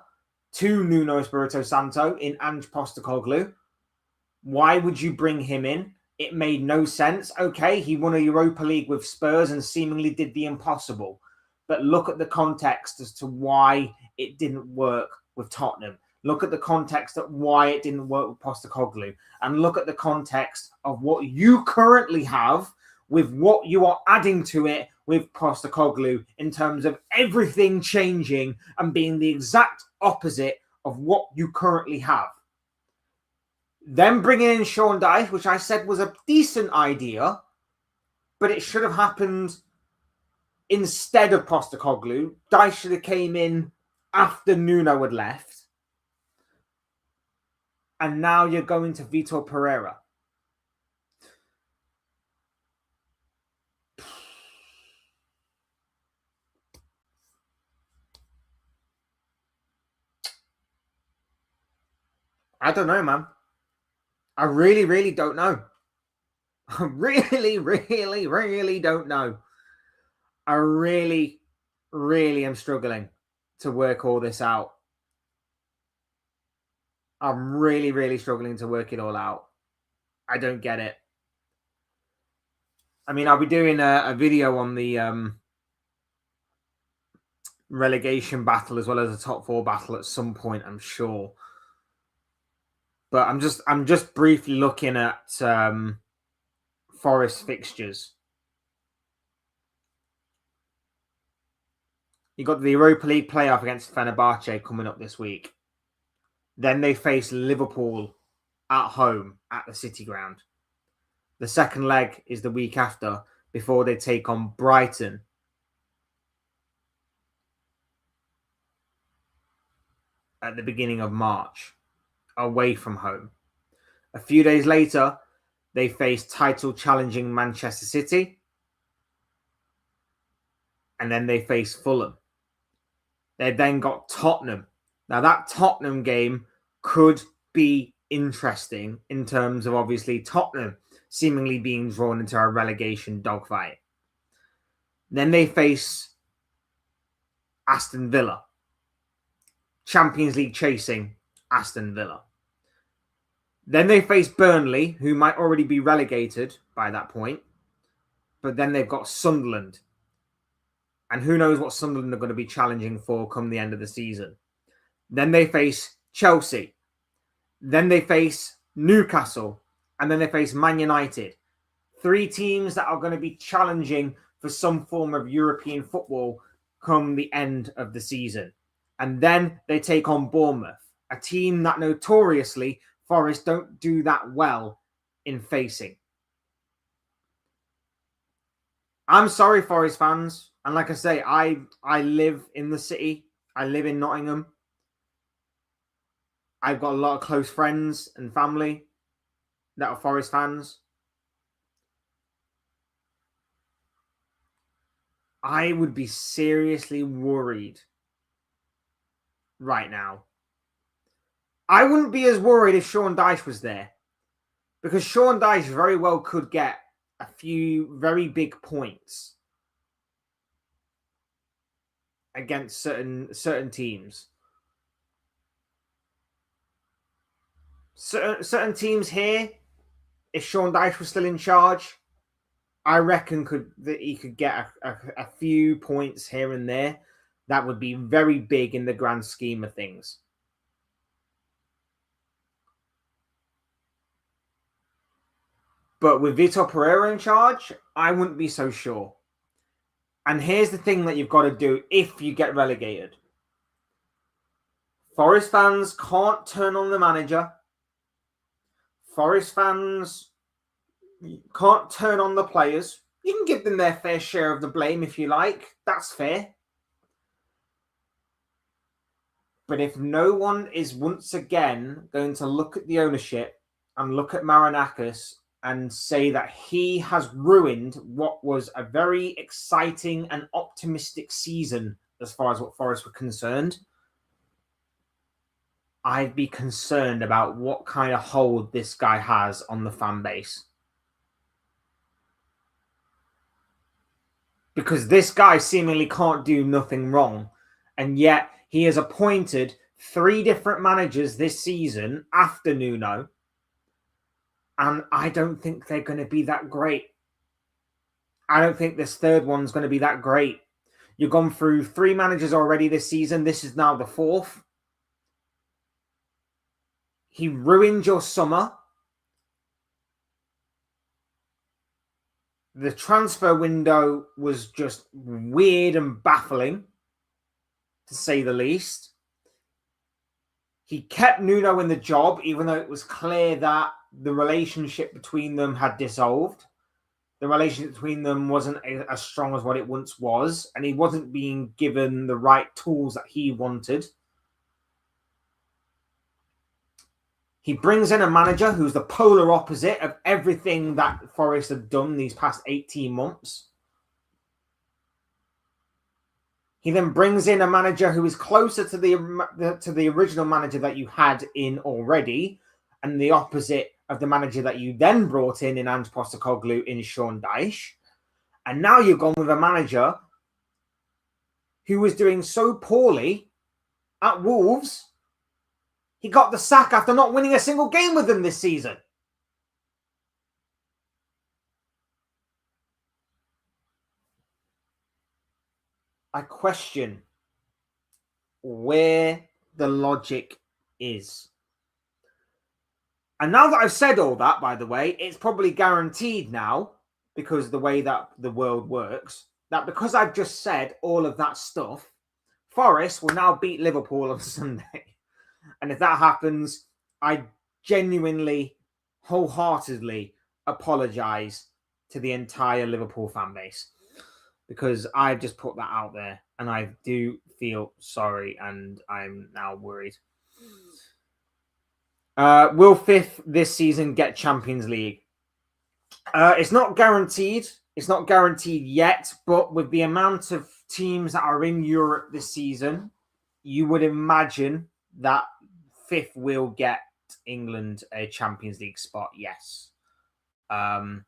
to Nuno Espirito Santo in Ange Postecoglou. Why would you bring him in? It made no sense. Okay, he won a Europa League with Spurs and seemingly did the impossible. But look at the context as to why it didn't work with Tottenham. Look at the context of why it didn't work with Postecoglou. And look at the context of what you currently have with what you are adding to it with Postecoglou in terms of everything changing and being the exact opposite of what you currently have. Then bringing in Sean Dyche, which I said was a decent idea, but it should have happened instead of Postecoglou. Dyche should have came in after Nuno had left. And now you're going to Vitor Pereira. I don't know, man. I really, really don't know. I really, really, really don't know. I really, really am struggling to work all this out. I'm really, really struggling to work it all out. I don't get it. I mean, I'll be doing a video on the relegation battle as well as the top four battle at some point, I'm sure. But I'm just briefly looking at Forest fixtures. You got the Europa League playoff against Fenerbahce coming up this week. Then they face Liverpool at home at the City Ground. The second leg is the week after, before they take on Brighton at the beginning of March, away from home. A few days later, they face title-challenging Manchester City, and then they face Fulham. They've then got Tottenham. Now, that Tottenham game could be interesting in terms of, obviously, Tottenham seemingly being drawn into a relegation dogfight. Then they face Aston Villa. Champions League chasing Aston Villa. Then they face Burnley, who might already be relegated by that point. But then they've got Sunderland. And who knows what Sunderland are going to be challenging for come the end of the season. Then they face Chelsea. Then they face Newcastle. And then they face Man United. 3 teams that are going to be challenging for some form of European football come the end of the season. And then they take on Bournemouth, a team that notoriously Forest don't do that well in facing. I'm sorry, Forest fans. And like I say, I live in the city. I live in Nottingham. I've got a lot of close friends and family that are Forest fans. I would be seriously worried right now. I wouldn't be as worried if Sean Dyche was there, because Sean Dyche very well could get a few very big points against certain teams. Certain teams here, if Sean Dyche was still in charge, I reckon he could get a few points here and there. That would be very big in the grand scheme of things. But with Vitor Pereira in charge, I wouldn't be so sure. And here's the thing that you've got to do if you get relegated. Forest fans can't turn on the manager. Forest fans can't turn on the players. You can give them their fair share of the blame if you like. That's fair. But if no one is once again going to look at the ownership and look at Marinakis and say that he has ruined what was a very exciting and optimistic season as far as what Forest were concerned, I'd be concerned about what kind of hold this guy has on the fan base. Because this guy seemingly can't do nothing wrong. And yet he has appointed 3 different managers this season after Nuno. And I don't think they're going to be that great. I don't think this third one's going to be that great. You've gone through 3 managers already this season. This is now the 4th. He ruined your summer. The transfer window was just weird and baffling, to say the least. He kept Nuno in the job, even though it was clear that the relationship between them had dissolved. The relationship between them wasn't as strong as what it once was, and he wasn't being given the right tools that he wanted. He brings in a manager who's the polar opposite of everything that Forest have done these past 18 months. He then brings in a manager who is closer to the original manager that you had in already, and the opposite of the manager that you then brought in Ange Postecoglou in Sean Dyche. And now you've gone with a manager who was doing so poorly at Wolves, he got the sack after not winning a single game with them this season. I question where the logic is. And now that I've said all that, by the way, it's probably guaranteed now, because the way that the world works, that because I've just said all of that stuff, Forest will now beat Liverpool on Sunday. And if that happens, I genuinely, wholeheartedly apologise to the entire Liverpool fan base, because I've just put that out there and I do feel sorry and I'm now worried. Will fifth this season get Champions League? It's not guaranteed. It's not guaranteed yet, but with the amount of teams that are in Europe this season, you would imagine that fifth will get England a Champions League spot, yes. Not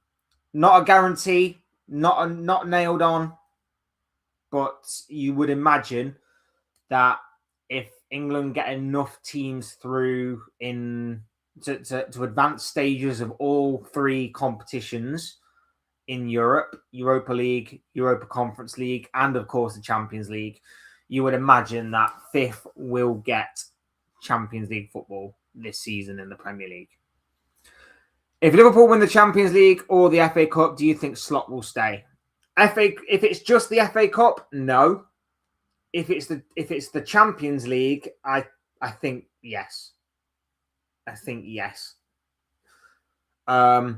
a guarantee, not nailed on, but you would imagine that if England get enough teams through to advanced stages of all three competitions in Europe, Europa League, Europa Conference League, and of course the Champions League, you would imagine that fifth will get Champions League football this season in the Premier League. If Liverpool win the Champions League or the FA Cup, do you think Slot will stay? If it's just the FA Cup, no. If it's the Champions League, I think yes. I think yes. Because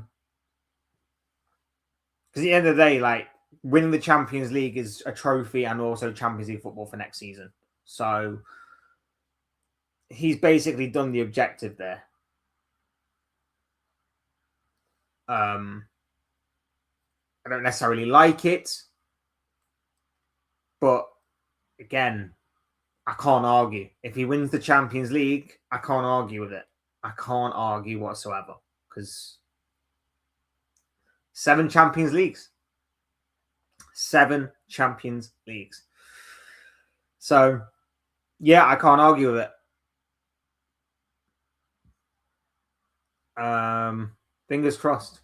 at the end of the day, like, winning the Champions League is a trophy and also Champions League football for next season. So he's basically done the objective there. I don't necessarily like it, but again, I can't argue. If he wins the Champions League, I can't argue with it. I can't argue whatsoever, because 7 Champions Leagues. 7 Champions Leagues. So, yeah, I can't argue with it. Fingers crossed.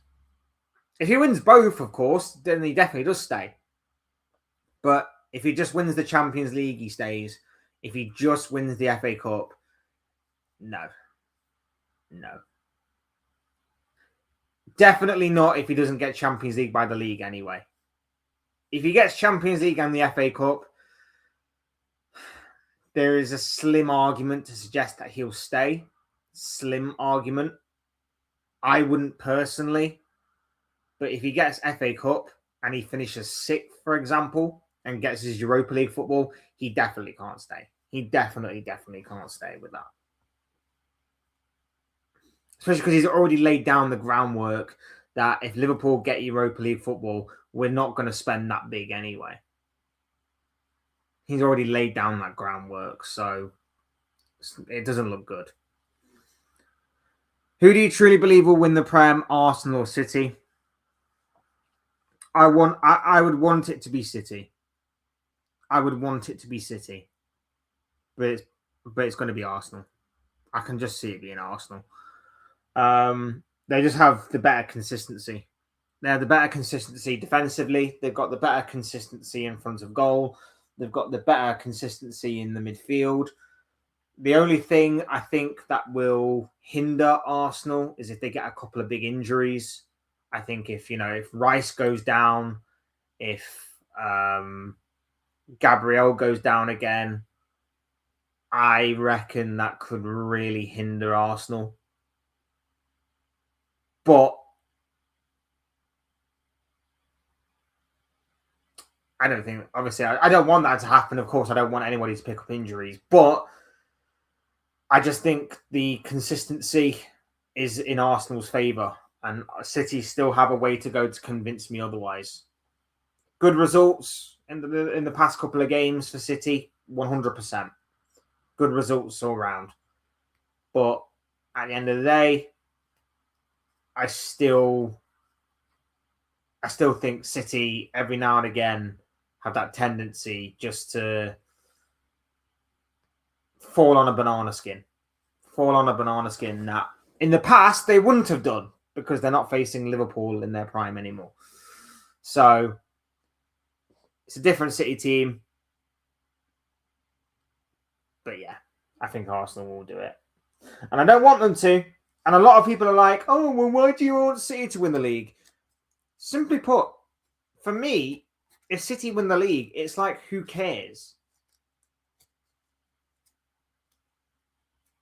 If he wins both, of course, then he definitely does stay. But if he just wins the Champions League, he stays. If he just wins the FA Cup, no. No. Definitely not if he doesn't get Champions League by the league anyway. If he gets Champions League and the FA Cup, there is a slim argument to suggest that he'll stay. Slim argument. I wouldn't personally. But if he gets FA Cup and he finishes 6th, for example, and gets his Europa League football, he definitely can't stay. He definitely can't stay with that. Especially because he's already laid down the groundwork that if Liverpool get Europa League football, we're not going to spend that big anyway. He's already laid down that groundwork, so it doesn't look good. Who do you truly believe will win the Prem, Arsenal or City? I would want it to be City. I would want it to be City. But it's going to be Arsenal. I can just see it being Arsenal. They just have the better consistency. They have the better consistency defensively. They've got the better consistency in front of goal. They've got the better consistency in the midfield. The only thing I think that will hinder Arsenal is if they get a couple of big injuries. I think if Rice goes down, if Gabriel goes down again, I reckon that could really hinder Arsenal. But I don't think, obviously, I don't want that to happen. Of course, I don't want anybody to pick up injuries. But I just think the consistency is in Arsenal's favour. And City still have a way to go to convince me otherwise. Good results, in the past couple of games for City, 100%. Good results all round. But at the end of the day, I still think City every now and again have that tendency just to fall on a banana skin. That in the past they wouldn't have done because they're not facing Liverpool in their prime anymore. So it's a different City team. But yeah, I think Arsenal will do it. And I don't want them to. And a lot of people are like, oh, well, why do you want City to win the league? Simply put, for me, if City win the league, it's like, who cares?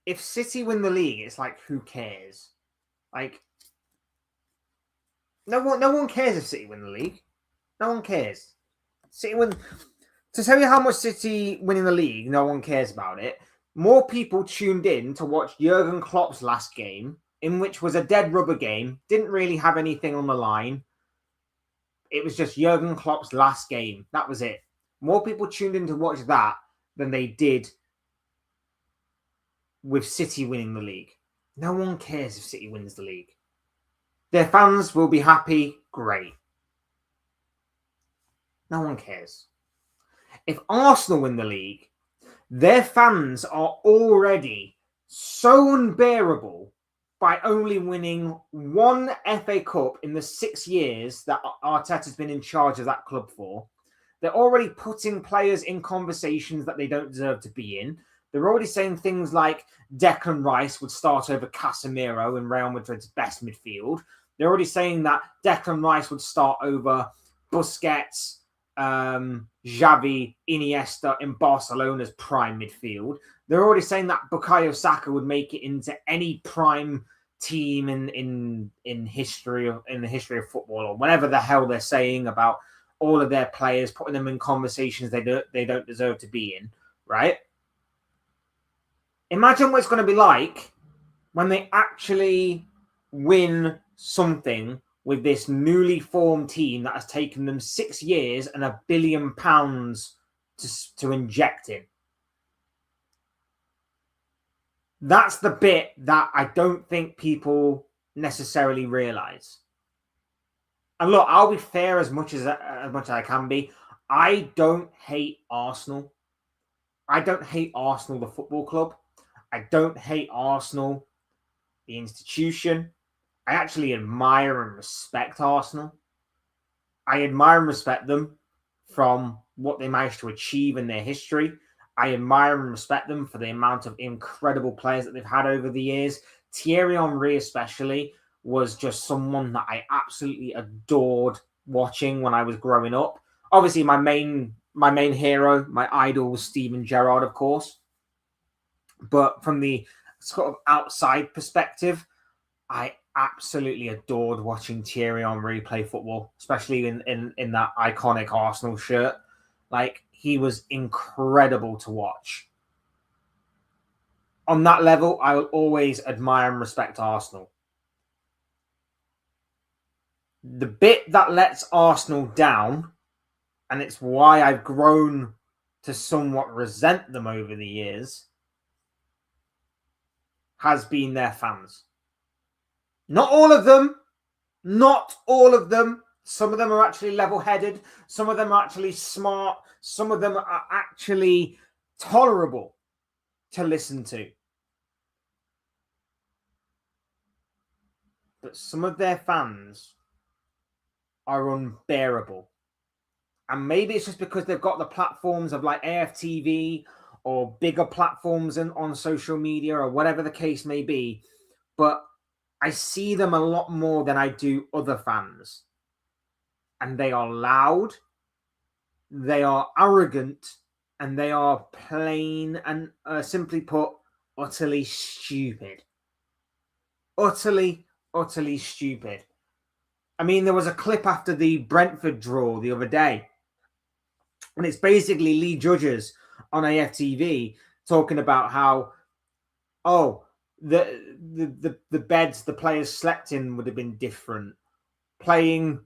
If City win the league, it's like, who cares? Like, no one cares if City win the league. No one cares. City win. To tell you how much City winning the league, no one cares about it. More people tuned in to watch Jurgen Klopp's last game, in which was a dead rubber game. Didn't really have anything on the line. It was just Jurgen Klopp's last game. That was it. More people tuned in to watch that than they did with City winning the league. No one cares if City wins the league. Their fans will be happy. Great. No one cares. If Arsenal win the league, their fans are already so unbearable by only winning one FA Cup in the 6 years that Arteta's been in charge of that club for. They're already putting players in conversations that they don't deserve to be in. They're already saying things like Declan Rice would start over Casemiro in Real Madrid's best midfield. They're already saying that Declan Rice would start over Busquets, Xavi, Iniesta in Barcelona's prime midfield. They're already saying that Bukayo Saka would make it into any prime team in the history of football, or whatever the hell they're saying about all of their players, putting them in conversations they don't deserve to be in, right? Imagine what it's going to be like when they actually win something with this newly formed team that has taken them 6 years and £1 billion to inject in. That's the bit that I don't think people necessarily realise. And look, I'll be fair as much as I can be. I don't hate Arsenal. I don't hate Arsenal, the football club. I don't hate Arsenal, the institution. I actually admire and respect Arsenal. I admire and respect them from what they managed to achieve in their history. I admire and respect them for the amount of incredible players that they've had over the years. Thierry Henry especially was just someone that I absolutely adored watching when I was growing up. Obviously, my main hero, my idol was Steven Gerrard, of course. But from the sort of outside perspective, I absolutely adored watching Thierry Henry play football, especially in that iconic Arsenal shirt. Like, he was incredible to watch. On that level, I will always admire and respect Arsenal. The bit that lets Arsenal down, and it's why I've grown to somewhat resent them over the years, has been their fans. Not all of them. Not all of them. Some of them are actually level-headed. Some of them are actually smart. Some of them are actually tolerable to listen to. But some of their fans are unbearable. And maybe it's just because they've got the platforms of like AFTV or bigger platforms on social media or whatever the case may be. But I see them a lot more than I do other fans. And they are loud, they are arrogant, and they are plain and simply put, utterly stupid. Utterly stupid. I mean, there was a clip after the Brentford draw the other day, and it's basically Lee Judges on AFTV talking about how, the beds the players slept in would have been different. Playing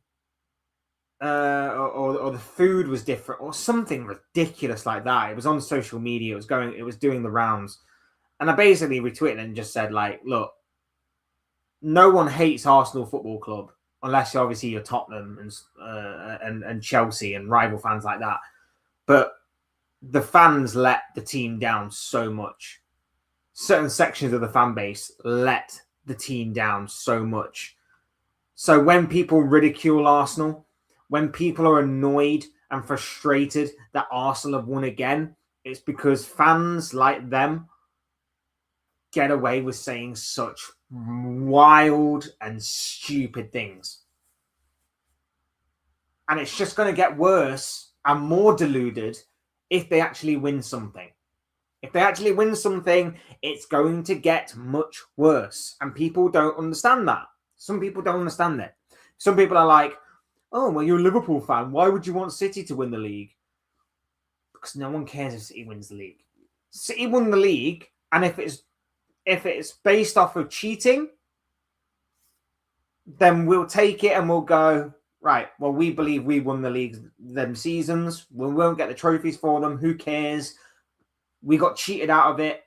or the food was different, or something ridiculous like that. It was on social media. It was doing the rounds, and I basically retweeted and just said, like, look, no one hates Arsenal Football Club unless obviously you're Tottenham and Chelsea and rival fans like that. But the fans let the team down so much. Certain sections of the fan base let the team down so much. So when people ridicule Arsenal, when people are annoyed and frustrated that Arsenal have won again, it's because fans like them get away with saying such wild and stupid things. And it's just going to get worse and more deluded if they actually win something. If they actually win something, it's going to get much worse. And people don't understand that. Some people don't understand it. Some people are like, oh, well, you're a Liverpool fan. Why would you want City to win the league? Because no one cares if City wins the league. City won the league, and if it's based off of cheating, then we'll take it and we'll go, right, well, we believe we won the league them seasons. We won't get the trophies for them. Who cares? We got cheated out of it.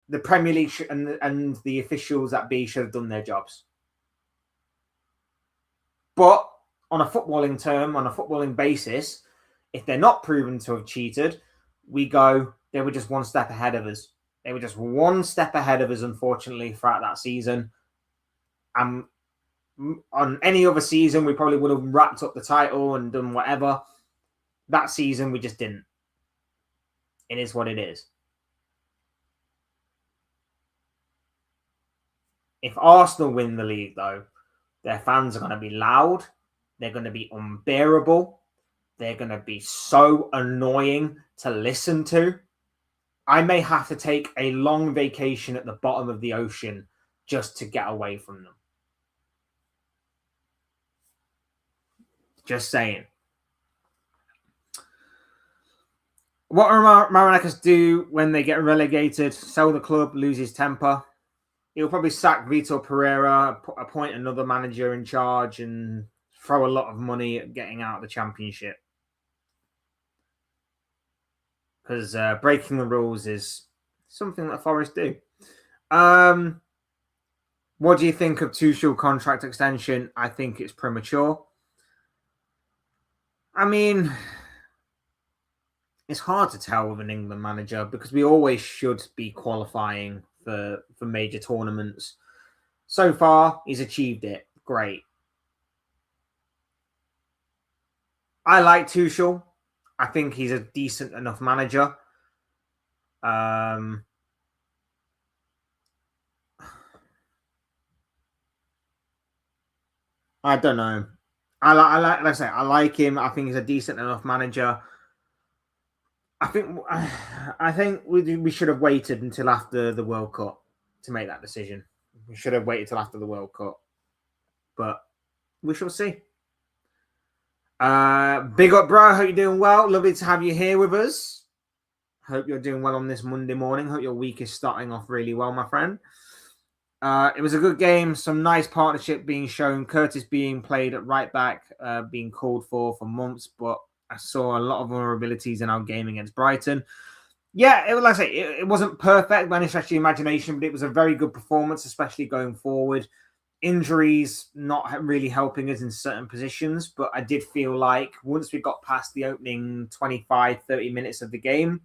The Premier League and the officials at B should have done their jobs. But on a footballing basis, if they're not proven to have cheated, we go, they were just one step ahead of us. They were just one step ahead of us, unfortunately, throughout that season. And on any other season, we probably would have wrapped up the title and done whatever. That season, we just didn't. It is what it is. If Arsenal win the league, though, their fans are going to be loud. They're going to be unbearable. They're going to be so annoying to listen to. I may have to take a long vacation at the bottom of the ocean just to get away from them. Just saying. What will Marinakis do when they get relegated? Sell the club, lose his temper. He'll probably sack Vitor Pereira, appoint another manager in charge, and throw a lot of money at getting out of the Championship. Because breaking the rules is something that Forest do. What do you think of Tuchel contract extension? I think it's premature. I mean, it's hard to tell with an England manager because we always should be qualifying for major tournaments. So far, he's achieved it. Great. I like Tuchel. I think he's a decent enough manager. I don't know. Like I say, I like him. I think he's a decent enough manager. I think we should have waited until after the World Cup to make that decision. We should have waited till after the World Cup, but we shall see. Big up, bro. Hope you're doing well. Lovely to have you here with us. Hope you're doing well on this Monday morning. Hope your week is starting off really well, my friend. It was a good game. Some nice partnership being shown. Curtis being played at right back, being called for months, but I saw a lot of vulnerabilities in our game against Brighton. Yeah, like I say, it wasn't perfect by any stretch of the imagination, but it was a very good performance, especially going forward. Injuries not really helping us in certain positions, but I did feel like once we got past the opening 25, 30 minutes of the game,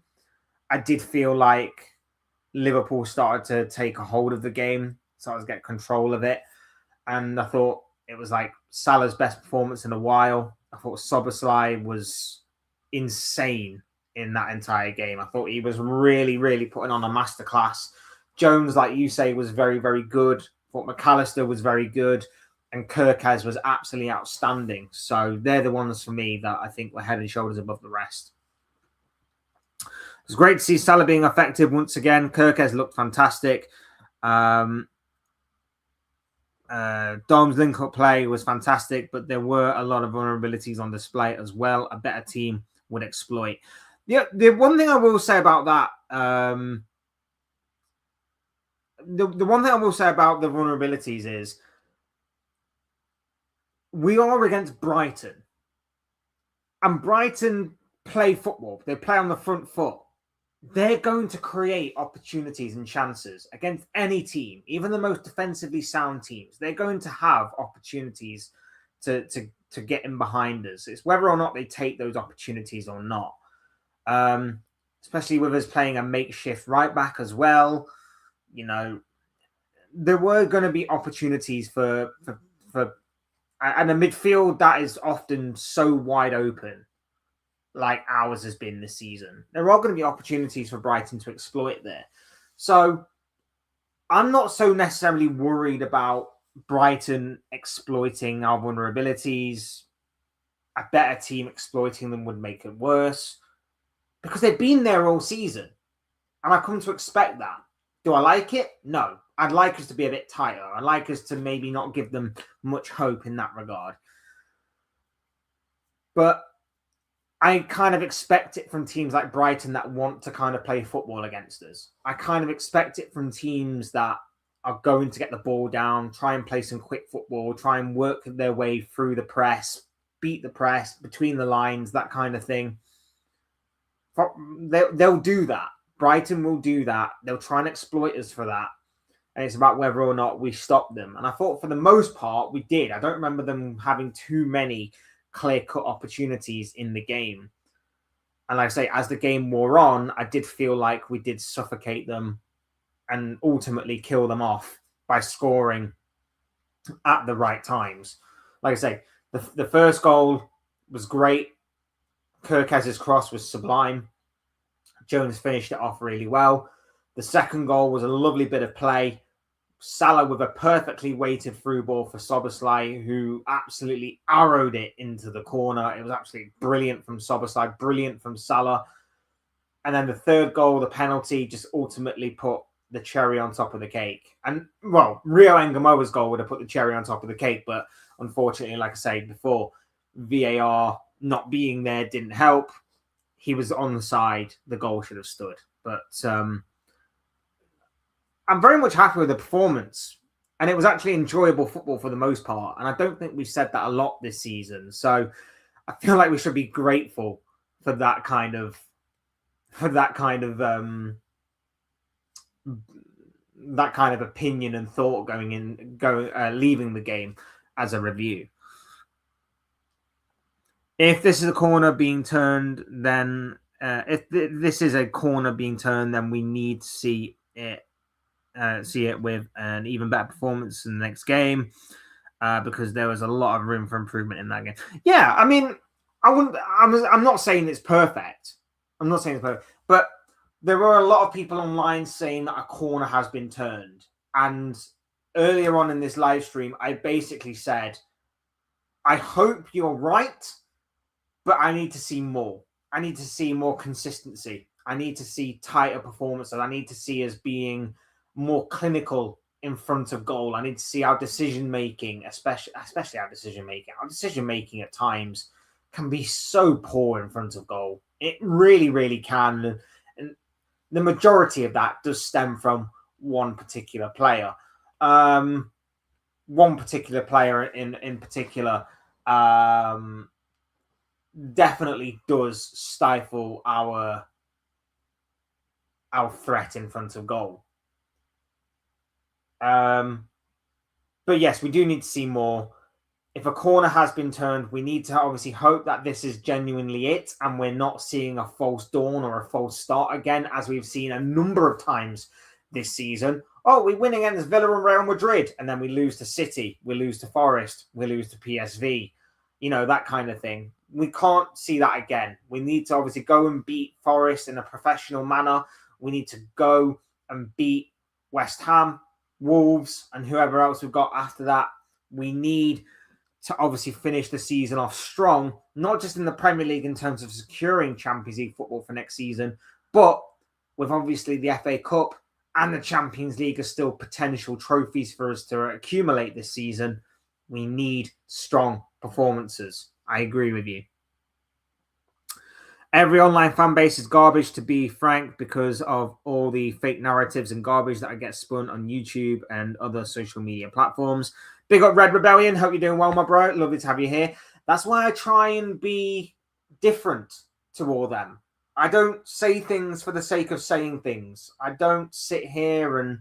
I did feel like Liverpool started to take a hold of the game, started to get control of it. And I thought it was like Salah's best performance in a while. I thought Szoboszlai was insane in that entire game. I thought he was really, really putting on a masterclass. Jones, like you say, was very, very good. I thought McAllister was very good. And Kirkaz was absolutely outstanding. So they're the ones for me that I think were head and shoulders above the rest. It was great to see Salah being effective once again. Kirkaz looked fantastic. Dom's link-up play was fantastic, but there were a lot of vulnerabilities on display as well. A better team would exploit. Yeah, the one thing I will say about that, the one thing I will say about the vulnerabilities is we are against Brighton. and Brighton play football, they play on the front foot, they're going to create opportunities and chances against any team, even the most defensively sound teams. They're going to have opportunities to get in behind us. It's whether or not they take those opportunities or not. Especially with us playing a makeshift right back as well. You know, there were going to be opportunities for and a midfield that is often so wide open, like ours has been this season. There are going to be opportunities for Brighton to exploit there. So I'm not so necessarily worried about Brighton exploiting our vulnerabilities. A better team exploiting them would make it worse because they've been there all season. And I come to expect that. Do I like it? No. I'd like us to be a bit tighter. I'd like us to maybe not give them much hope in that regard. But I kind of expect it from teams like Brighton that want to kind of play football against us. I kind of expect it from teams that are going to get the ball down, try and play some quick football, try and work their way through the press, beat the press, between the lines, that kind of thing. They'll do that. Brighton will do that. They'll try and exploit us for that. And it's about whether or not we stop them. And I thought for the most part, we did. I don't remember them having too many clear-cut opportunities in the game. And like I say, as the game wore on, I did feel like we did suffocate them and ultimately kill them off by scoring at the right times. Like I say, the first goal was great. Kirkes's cross was sublime. Jones finished it off really well. The second goal was a lovely bit of play. Salah with a perfectly weighted through ball for Szoboszlai, who absolutely arrowed it into the corner. It was absolutely brilliant from Szoboszlai, brilliant from Salah. And then the third goal, the penalty, just ultimately put the cherry on top of the cake. And, well, Rio Engamoa's goal would have put the cherry on top of the cake, but unfortunately, like I said before, VAR not being there didn't help. He was on the side. The goal should have stood. But I'm very much happy with the performance. And it was actually enjoyable football for the most part. And I don't think we've said that a lot this season. So I feel like we should be grateful for that kind of opinion and thought leaving the game as a review. If this is a corner being turned, then then we need to see it with an even better performance in the next game because there was a lot of room for improvement in that game. Yeah, I mean, I'm not saying it's perfect. I'm not saying it's perfect, but there were a lot of people online saying that a corner has been turned. And earlier on in this live stream, I basically said, I hope you're right, but I need to see more. I need to see more consistency. I need to see tighter performances. I need to see us being more clinical in front of goal. I need to see our decision-making, especially our decision-making. Our decision-making at times can be so poor in front of goal. It really, really can. And the majority of that does stem from one particular player. One particular player in particular definitely does stifle our threat in front of goal. But yes, we do need to see more. If a corner has been turned, we need to obviously hope that this is genuinely it and we're not seeing a false dawn or a false start again, as we've seen a number of times this season. Oh, we win against Villa and Real Madrid, and then we lose to City, we lose to Forest, we lose to PSV, that kind of thing. We can't see that again. We need to obviously go and beat Forest in a professional manner. We need to go and beat West Ham, Wolves, and whoever else we've got after that. We need to obviously finish the season off strong, not just in the Premier League in terms of securing Champions League football for next season, but with obviously the FA Cup and the Champions League are still potential trophies for us to accumulate this season. We need strong performances. I agree with you. Every online fan base is garbage, to be frank, because of all the fake narratives and garbage that get spun on YouTube and other social media platforms. Big up Red Rebellion. Hope you're doing well, my bro. Lovely to have you here. That's why I try and be different to all them. I don't say things for the sake of saying things. I don't sit here and,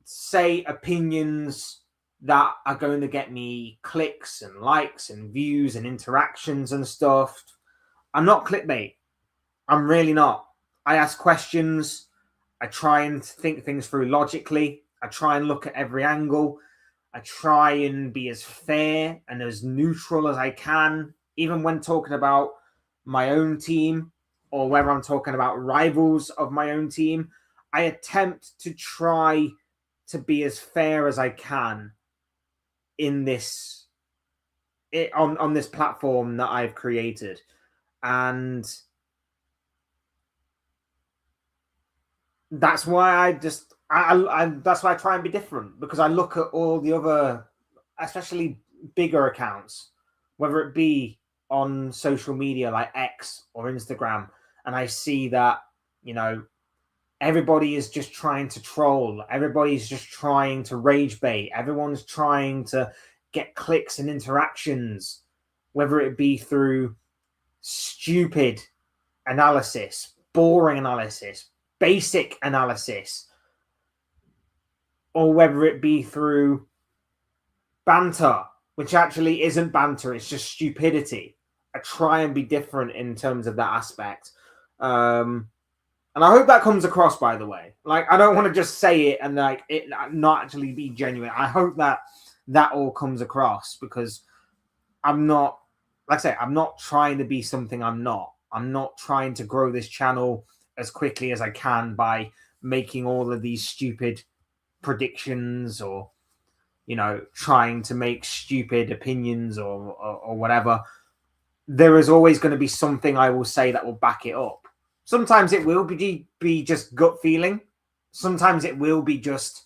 say opinions that are going to get me clicks and likes and views and interactions and stuff. I'm not clickbait. I'm really not. I ask questions. I try and think things through logically. I try and look at every angle. I try and be as fair and as neutral as I can, even when talking about my own team or whether I'm talking about rivals of my own team. I attempt to try to be as fair as I can in this on this platform that I've created. And that's why that's why I try and be different, because I look at all the other, especially bigger accounts, whether it be on social media like X or Instagram, and I see that, everybody is just trying to troll. Everybody's just trying to rage bait. Everyone's trying to get clicks and interactions, whether it be through stupid analysis, boring analysis, basic analysis, or whether it be through banter, which actually isn't banter, it's just stupidity. I try and be different in terms of that aspect. And I hope that comes across, by the way. Like, I don't want to just say it and like it not actually be genuine. I hope that all comes across, because I'm not, like I say, I'm not trying to be something I'm not. I'm not trying to grow this channel as quickly as I can by making all of these stupid predictions or, trying to make stupid opinions or whatever. There is always going to be something I will say that will back it up. Sometimes it will be just gut feeling. Sometimes it will be just,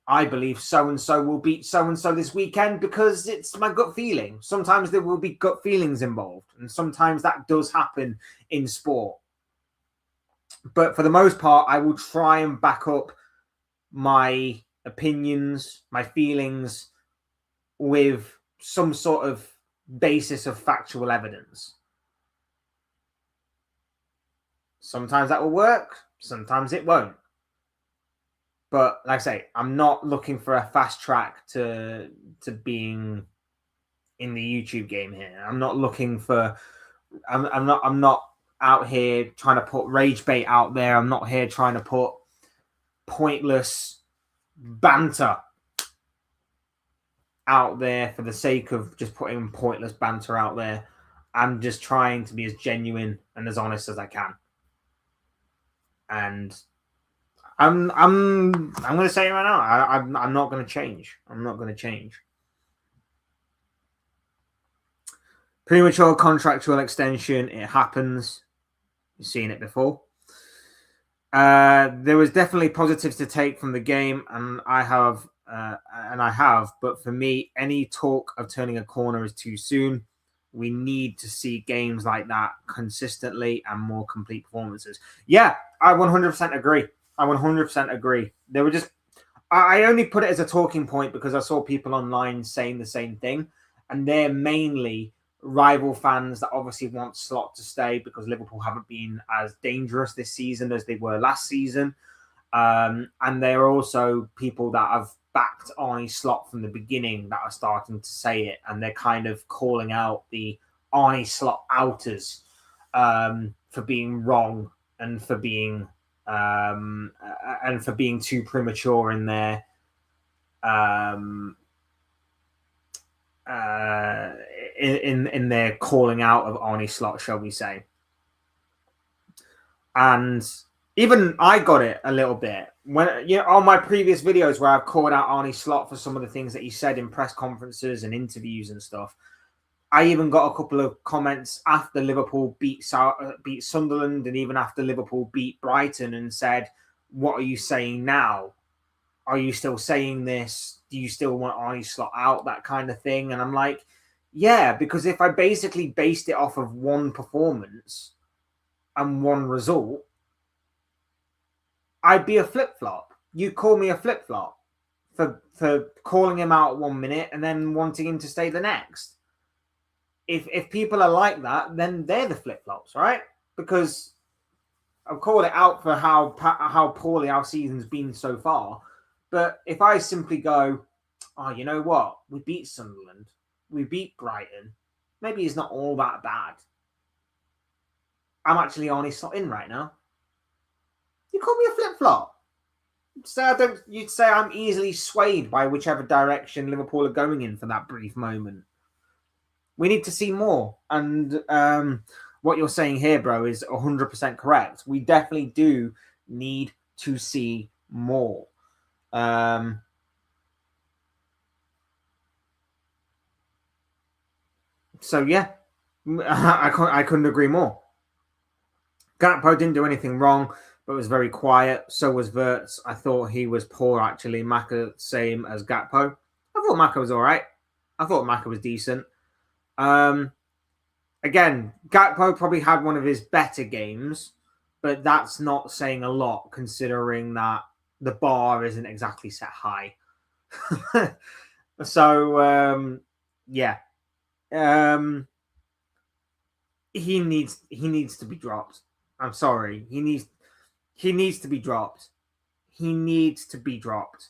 I believe so-and-so will beat so-and-so this weekend because it's my gut feeling. Sometimes there will be gut feelings involved, and sometimes that does happen in sport. But for the most part, I will try and back up my opinions, my feelings with some sort of basis of factual evidence. Sometimes that will work, sometimes it won't. But like I say, I'm not looking for a fast track to being in the YouTube game here. I'm not looking for. I'm not out here trying to put rage bait out there. I'm not here trying to put pointless banter out there for the sake of just putting pointless banter out there. I'm just trying to be as genuine and as honest as I can. And I'm going to say it right now. I'm not going to change. I'm not going to change. Premature contractual extension. It happens. You've seen it before. There was definitely positives to take from the game, and I have. But for me, any talk of turning a corner is too soon. We need to see games like that consistently and more complete performances. Yeah, I 100% agree. I 100% agree. They were just, I only put it as a talking point because I saw people online saying the same thing. And they're mainly rival fans that obviously want Slot to stay because Liverpool haven't been as dangerous this season as they were last season. And they're also people that have backed Arnie Slot from the beginning that are starting to say it, and they're kind of calling out the Arnie Slot outers for being wrong and for being too premature in their in their calling out of Arnie Slot, shall we say. And even I got it a little bit when, on my previous videos where I've called out Arnie Slot for some of the things that he said in press conferences and interviews and stuff. I even got a couple of comments after Liverpool beat Sunderland and even after Liverpool beat Brighton and said, "What are you saying now? Are you still saying this? Do you still want Arnie Slot out?" That kind of thing. And I'm like, yeah, because if I basically based it off of one performance and one result, I'd be a flip-flop. You call me a flip-flop for calling him out 1 minute and then wanting him to stay the next. if people are like that, then they're the flip-flops, right? Because I'll call it out for how poorly our season's been so far. But if I simply go, oh, you know what? We beat Sunderland. We beat Brighton. Maybe it's not all that bad. I'm actually only slotting right now. You call me a flip-flop. You'd say I'm easily swayed by whichever direction Liverpool are going in for that brief moment. We need to see more. And what you're saying here, bro, is 100% correct. We definitely do need to see more. So, yeah, I couldn't agree more. Gakpo didn't do anything wrong, but was very quiet. So was Wirtz. I thought he was poor, actually. Maka, same as Gakpo. I thought Maka was all right. I thought Maka was decent. Again, Gakpo probably had one of his better games, but that's not saying a lot considering that the bar isn't exactly set high. So, yeah. He needs to be dropped. I'm sorry. He needs to be dropped. He needs to be dropped.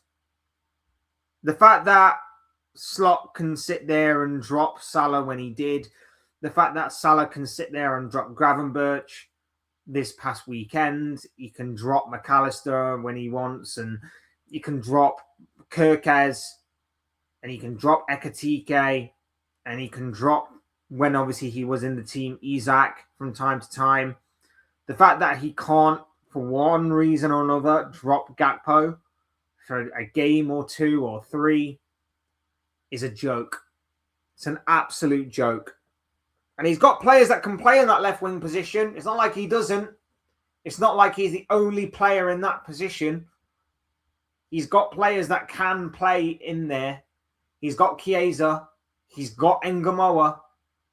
The fact that Slot can sit there and drop Salah when he did, the fact that Salah can sit there and drop Gravenberch this past weekend, he can drop McAllister when he wants, and you can drop Kirkez, and he can drop Ekatike, and he can drop, when obviously he was in the team, Isak from time to time. The fact that he can't, for one reason or another, drop Gakpo for a game or two or three is a joke. It's an absolute joke. And he's got players that can play in that left wing position. It's not like he doesn't. It's not like he's the only player in that position. He's got players that can play in there. He's got Chiesa. He's got Engamoa.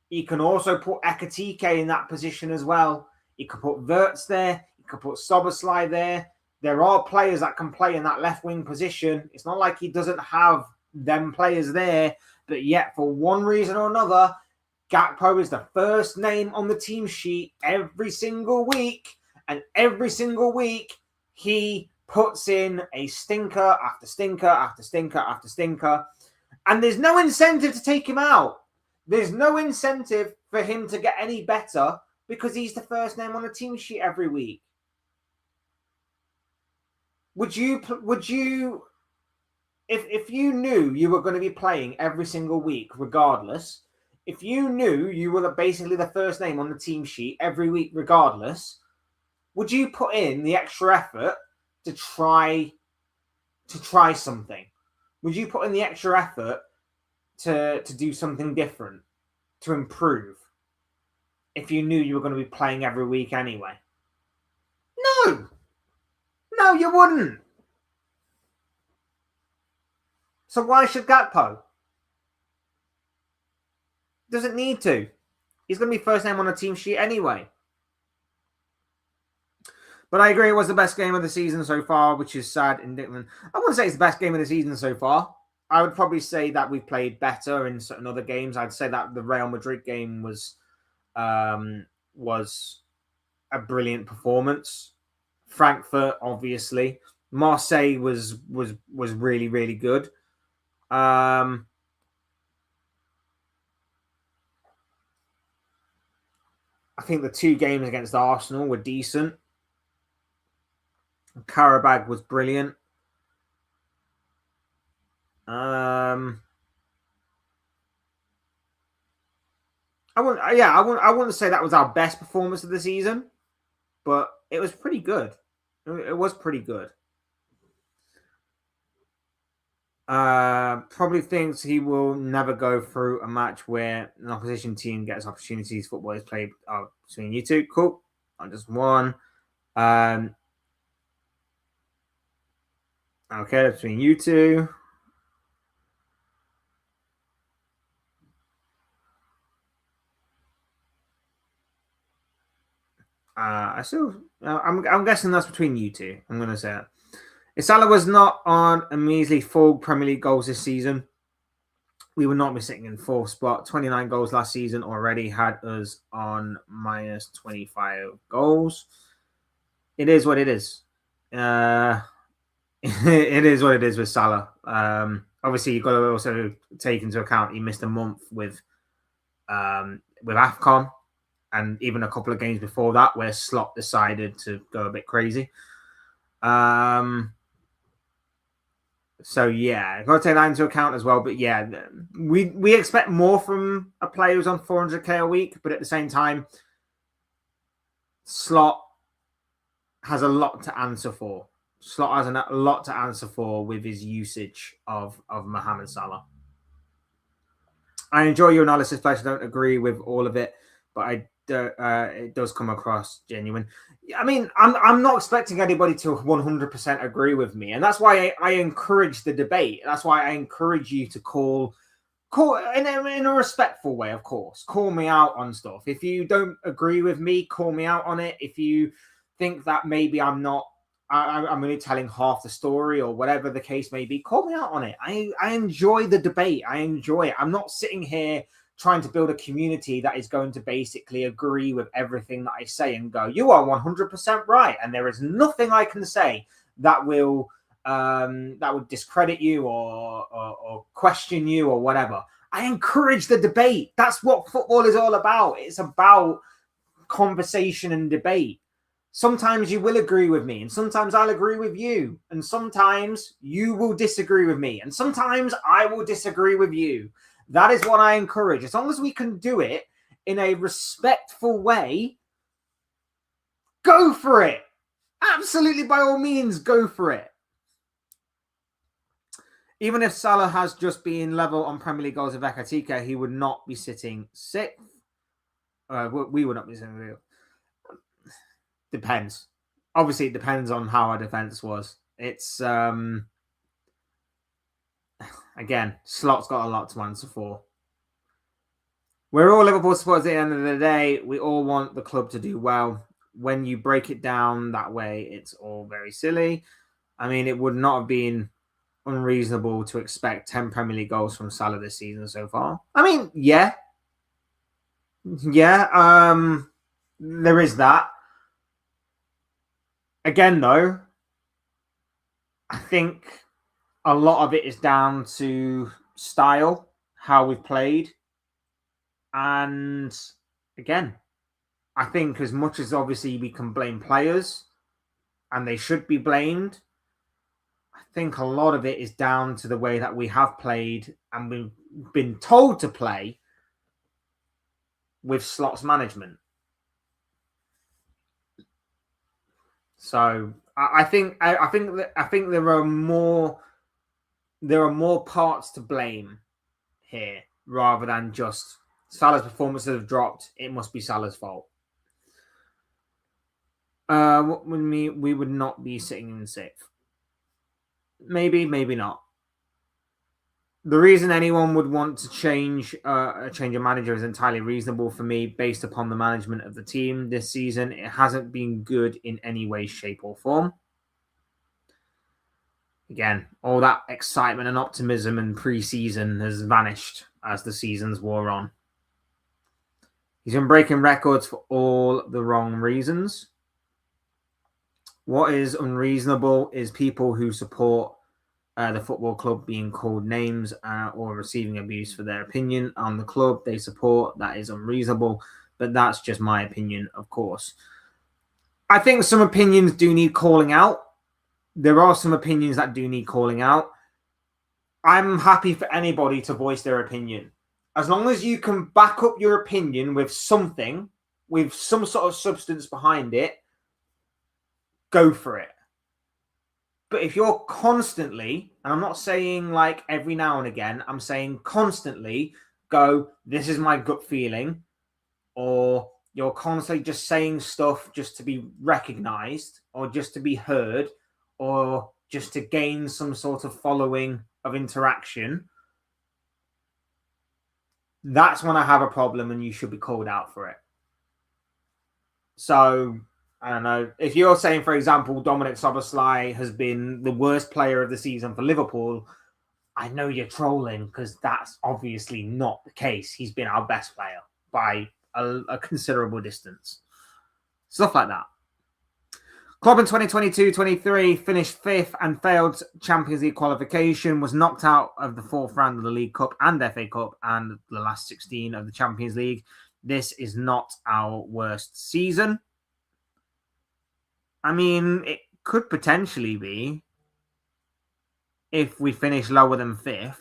He can also put Ekatike in that position as well. He could put Wirtz there. He could put Soboslai there. There are players that can play in that left wing position. It's not like he doesn't have them players there. But yet, for one reason or another, Gakpo is the first name on the team sheet every single week. And every single week, he puts in a stinker after stinker after stinker after stinker. And there's no incentive to take him out. There's no incentive for him to get any better because he's the first name on the team sheet every week. Would you, if you knew you were going to be playing every single week, regardless, if you knew you were basically the first name on the team sheet every week, regardless, would you put in the extra effort to try something? Would you put in the extra effort to do something different, to improve, if you knew you were going to be playing every week anyway? No, you wouldn't. So why should Gakpo? Doesn't need to. He's going to be first name on the team sheet anyway. But I agree, it was the best game of the season so far, which is sad in Dickman. I wouldn't say it's the best game of the season so far. I would probably say that we've played better in certain other games. I'd say that the Real Madrid game was a brilliant performance. Frankfurt, obviously. Marseille was really, really good. I think the two games against Arsenal were decent. Karabag was brilliant. I wouldn't say that was our best performance of the season, but it was pretty good. It was pretty good. Probably thinks he will never go through a match where an opposition team gets opportunities. Football is played between you two. Cool. I just won. Okay, between you two. I'm guessing that's between you two. I'm going to say that. Salah was not on a measly 4 Premier League goals this season. we would not be sitting in fourth spot. 29 goals last season already had us on minus 25 goals. It is what it is. It is what it is with Salah. Obviously, you've got to also take into account he missed a month with AFCON, and even a couple of games before that where Slot decided to go a bit crazy. So yeah, got to take that into account as well. But yeah, we expect more from a player who's on 400k a week, but at the same time, Slot has a lot to answer for. Slot has a lot to answer for with his usage of Mohamed Salah. I enjoy your analysis, but I don't agree with all of it. But it does come across genuine. I mean, I'm not expecting anybody to 100% agree with me, and that's why I encourage the debate. That's why I encourage you to call in a respectful way, of course. Call me out on stuff. If you don't agree with me, call me out on it. If you think that maybe I'm only telling half the story or whatever the case may be, call me out on it. I enjoy the debate. I enjoy it. I'm not sitting here trying to build a community that is going to basically agree with everything that I say and go, you are 100% right. And there is nothing I can say that will that would discredit you or question you or whatever. I encourage the debate. That's what football is all about. It's about conversation and debate. Sometimes you will agree with me, and sometimes I'll agree with you, and sometimes you will disagree with me, and sometimes I will disagree with you. That is what I encourage. As long as we can do it in a respectful way, go for it. Absolutely, by all means, go for it. Even if Salah has just been level on Premier League goals with Ekatike, he would not be sitting sixth. We would not be sitting. Depends. Obviously, it depends on how our defense was. It's again, Slot's got a lot to answer for. We're all Liverpool supporters at the end of the day. We all want the club to do well. When you break it down that way, it's all very silly. I mean, it would not have been unreasonable to expect 10 Premier League goals from Salah this season so far. I mean, yeah. There is that. Again, though, I think a lot of it is down to style, how we've played. And again, I think as much as obviously we can blame players, and they should be blamed, I think a lot of it is down to the way that we have played and we've been told to play with Slot's management. So I think there are more parts to blame here rather than just Salah's performances have dropped. It must be Salah's fault. What would mean we would not be sitting in sixth? Maybe, maybe not. The reason anyone would want to change a manager is entirely reasonable for me based upon the management of the team this season. It hasn't been good in any way, shape, or form. Again, all that excitement and optimism and pre-season has vanished as the seasons wore on. He's been breaking records for all the wrong reasons. What is unreasonable is people who support the football club being called names or receiving abuse for their opinion on the club they support. That is unreasonable, but that's just my opinion, of course. I think some opinions do need calling out. There are some opinions that do need calling out. I'm happy for anybody to voice their opinion. As long as you can back up your opinion with something, with some sort of substance behind it, go for it. But if you're constantly, and I'm not saying like every now and again, I'm saying constantly go, this is my gut feeling, or you're constantly just saying stuff just to be recognized or just to be heard or just to gain some sort of following of interaction, that's when I have a problem and you should be called out for it. So I don't know. If you're saying, for example, Dominic Szoboszlai has been the worst player of the season for Liverpool, I know you're trolling because that's obviously not the case. He's been our best player by a considerable distance. Stuff like that. Club in 2022-23 finished 5th and failed Champions League qualification, was knocked out of the 4th round of the League Cup and FA Cup and the last 16 of the Champions League. This is not our worst season. I mean, it could potentially be if we finish lower than 5th.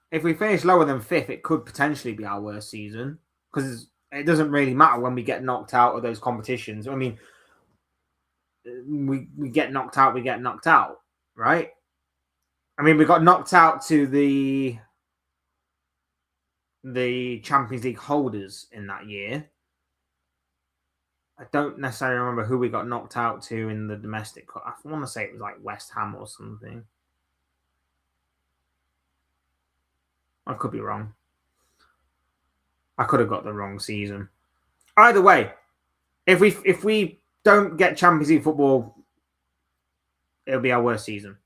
If we finish lower than 5th, it could potentially be our worst season because it doesn't really matter when we get knocked out of those competitions. I mean, we get knocked out, right? I mean, we got knocked out to the Champions League holders in that year. I don't necessarily remember who we got knocked out to in the domestic cup. I want to say it was like West Ham or something. I could be wrong. I could have got the wrong season. Either way, if we don't get Champions League football, it'll be our worst season.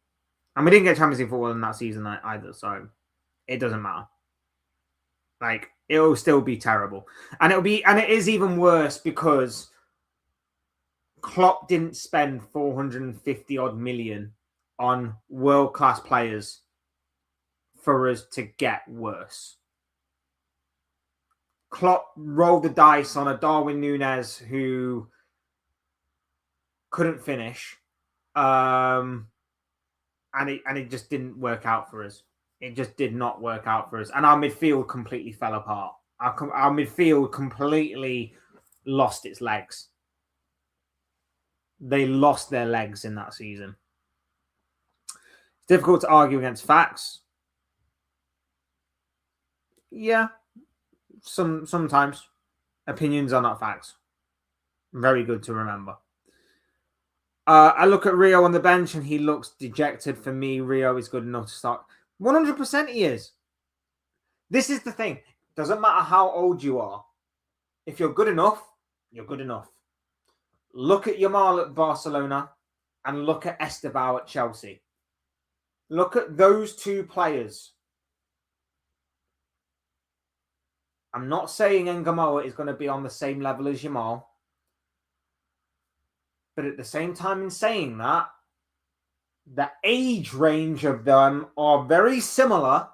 And we didn't get Champions League football in that season either, so it doesn't matter. Like, it'll still be terrible. And it is even worse because Klopp didn't spend 450 odd million on world-class players for us to get worse. Klopp rolled the dice on a Darwin Núñez who couldn't finish, and it just didn't work out for us. It just did not work out for us, and our midfield completely fell apart. Our midfield completely lost its legs. They lost their legs in that season. It's difficult to argue against facts. Yeah. Sometimes opinions are not facts. Very good to remember. I look at Rio on the bench and he looks dejected. For me, Rio is good enough to start. 100% he is. This is the thing. Doesn't matter how old you are. If you're good enough, you're good enough. Look at Yamal at Barcelona and look at Estevao at Chelsea. Look at those two players. I'm not saying Ngamoa is going to be on the same level as Yamal. But at the same time in saying that, the age range of them are very similar.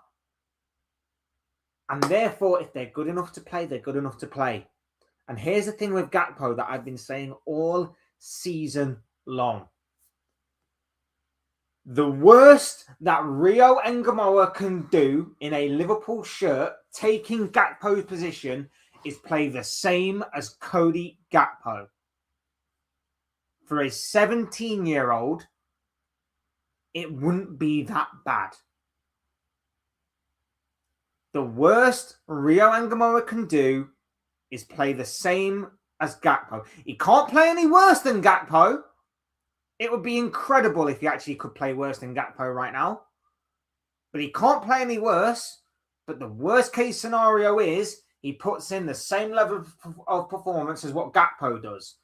And therefore, if they're good enough to play, they're good enough to play. And here's the thing with Gakpo that I've been saying all season long. The worst that Rio Ngamoa can do in a Liverpool shirt, taking Gakpo's position, is play the same as Cody Gakpo. For a 17-year-old, it wouldn't be that bad. The worst Rio Ngamoa can do is play the same as Gakpo. He can't play any worse than Gakpo. It would be incredible if he actually could play worse than Gakpo right now. But he can't play any worse. But the worst case scenario is he puts in the same level of performance as what Gakpo does.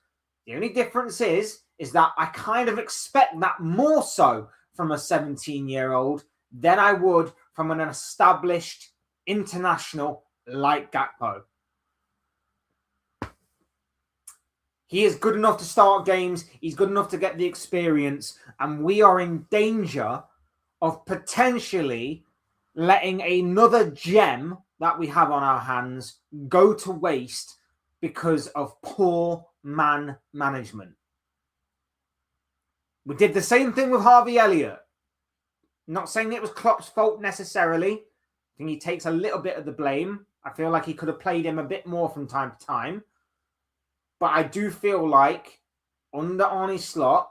The only difference is that I kind of expect that more so from a 17-year-old than I would from an established international like Gakpo. He is good enough to start games. He's good enough to get the experience. And we are in danger of potentially letting another gem that we have on our hands go to waste because of poor man management. We did the same thing with Harvey Elliott. Not saying it was Klopp's fault necessarily. I think he takes a little bit of the blame. I feel like he could have played him a bit more from time to time. But I do feel like under Arne Slot,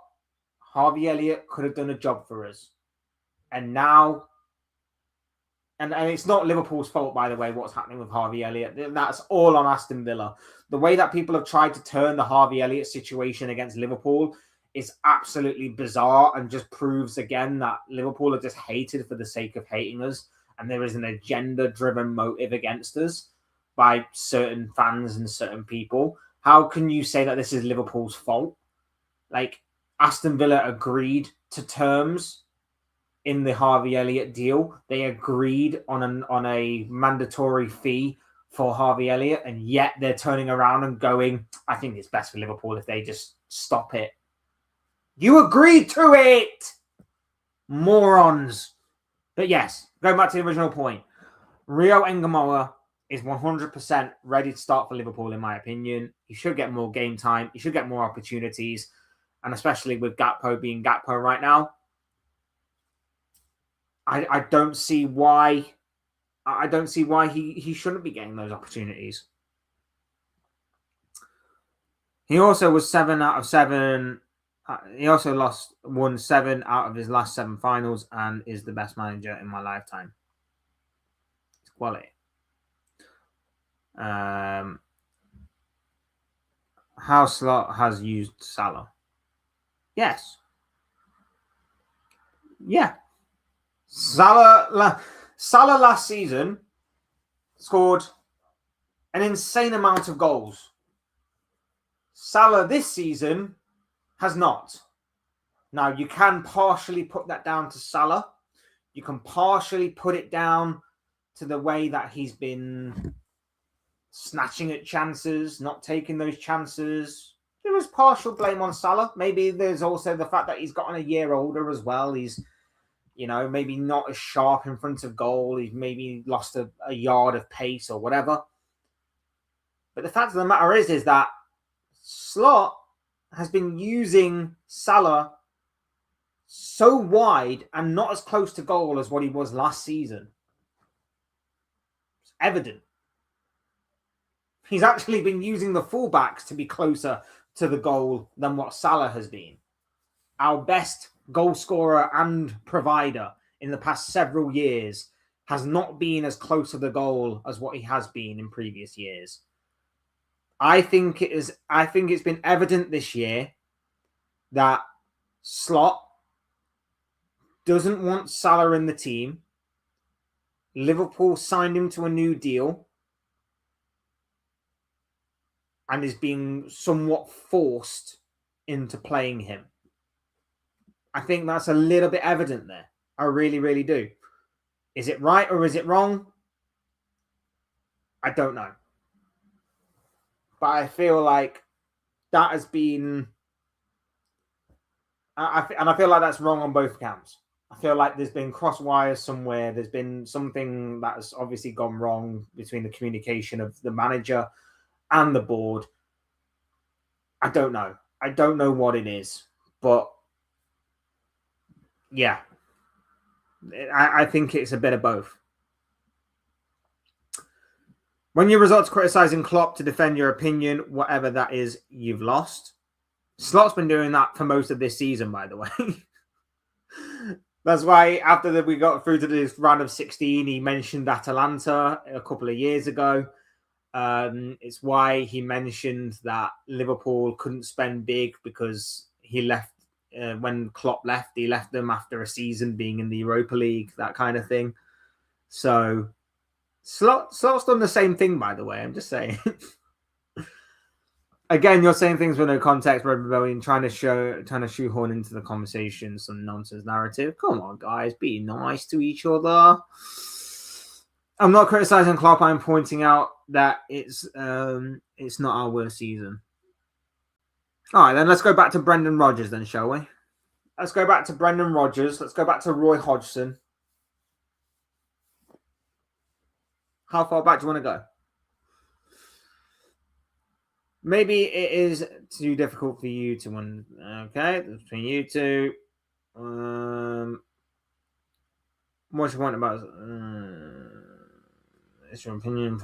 Harvey Elliott could have done a job for us. And now, and it's not Liverpool's fault, by the way, what's happening with Harvey Elliott. That's all on Aston Villa. The way that people have tried to turn the Harvey Elliott situation against Liverpool is absolutely bizarre and just proves again that Liverpool are just hated for the sake of hating us. And there is an agenda-driven motive against us by certain fans and certain people. How can you say that this is Liverpool's fault? Like, Aston Villa agreed to terms in the Harvey Elliott deal. They agreed on a mandatory fee for Harvey Elliott, and yet they're turning around and going, I think it's best for Liverpool if they just stop it. You agreed to it! Morons. But yes, going back to the original point, Rio Engamola is 100% ready to start for Liverpool, in my opinion. He should get more game time. He should get more opportunities. And especially with Gakpo being Gakpo right now, I don't see why he shouldn't be getting those opportunities. He also was 7 out of 7. He also won 7 out of his last 7 finals and is the best manager in my lifetime. It's quality. How Slot has used Salah. Yes. Yeah. Salah last season scored an insane amount of goals. Salah this season has not. Now, you can partially put that down to Salah. You can partially put it down to the way that he's been snatching at chances, not taking those chances. There was partial blame on Salah. Maybe there's also the fact that he's gotten a year older as well. He's, maybe not as sharp in front of goal. He's maybe lost a yard of pace or whatever. But the fact of the matter is that Slot has been using Salah so wide and not as close to goal as what he was last season. It's evident. He's actually been using the fullbacks to be closer to the goal than what Salah has been. Our best goal scorer and provider in the past several years has not been as close to the goal as what he has been in previous years. I think it's been evident this year that Slot doesn't want Salah in the team. Liverpool signed him to a new deal and is being somewhat forced into playing him. I think that's a little bit evident there. I really, really do. Is it right or is it wrong? I don't know. But I feel like that has been... I feel like that's wrong on both camps. I feel like there's been cross wires somewhere. There's been something that has obviously gone wrong between the communication of the manager and the board. I don't know. I don't know what it is. But yeah, I think it's a bit of both. When you resort to criticising Klopp to defend your opinion, whatever that is, you've lost. Slot's been doing that for most of this season, by the way. That's why after we got through to this round of 16, he mentioned Atalanta a couple of years ago. It's why he mentioned that Liverpool couldn't spend big because he left when Klopp left. He left them after a season being in the Europa League, that kind of thing. So Slot's done the same thing, by the way. I'm just saying. Again, you're saying things with no context, Red Rebellion, trying to shoehorn into the conversation some nonsense narrative. Come on, guys, be nice to each other. I'm not criticizing Klopp. I'm pointing out that it's not our worst season. All right, then let's go back to Brendan Rodgers, then, shall we? Let's go back to Brendan Rodgers. Let's go back to Roy Hodgson. How far back do you want to go? Maybe it is too difficult for you to win. Okay, between you two. What's your point about? It's your opinion.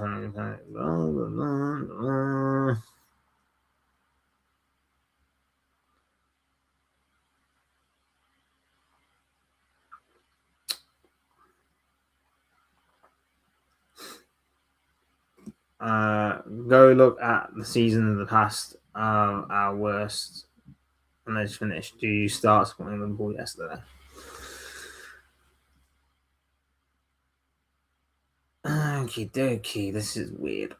Go look at the season of the past, our worst, and let's finish. Do you start supporting Liverpool yesterday? Okie dokie, this is weird.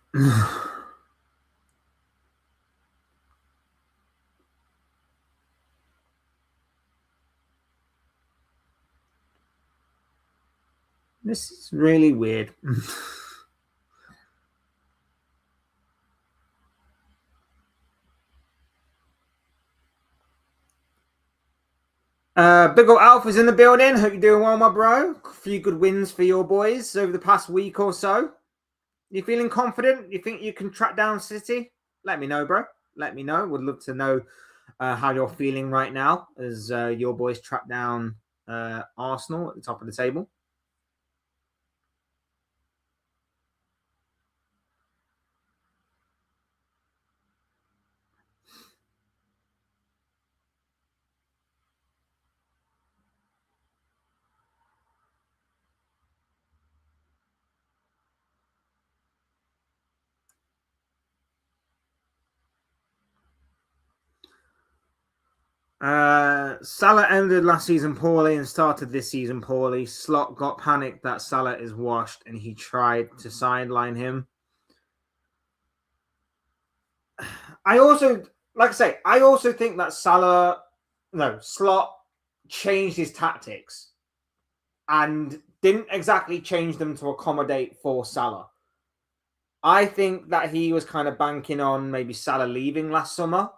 This is really weird. Big ol' Alpha's in the building. Hope you're doing well, my bro. A few good wins for your boys over the past week or so. You feeling confident? You think you can track down City? Let me know, bro. Let me know. Would love to know how you're feeling right now as your boys track down Arsenal at the top of the table. Salah ended last season poorly and started this season poorly. Slot got panicked that Salah is washed and he tried to sideline him. I also think that Slot changed his tactics and didn't exactly change them to accommodate for Salah. I think that he was kind of banking on maybe Salah leaving last summer.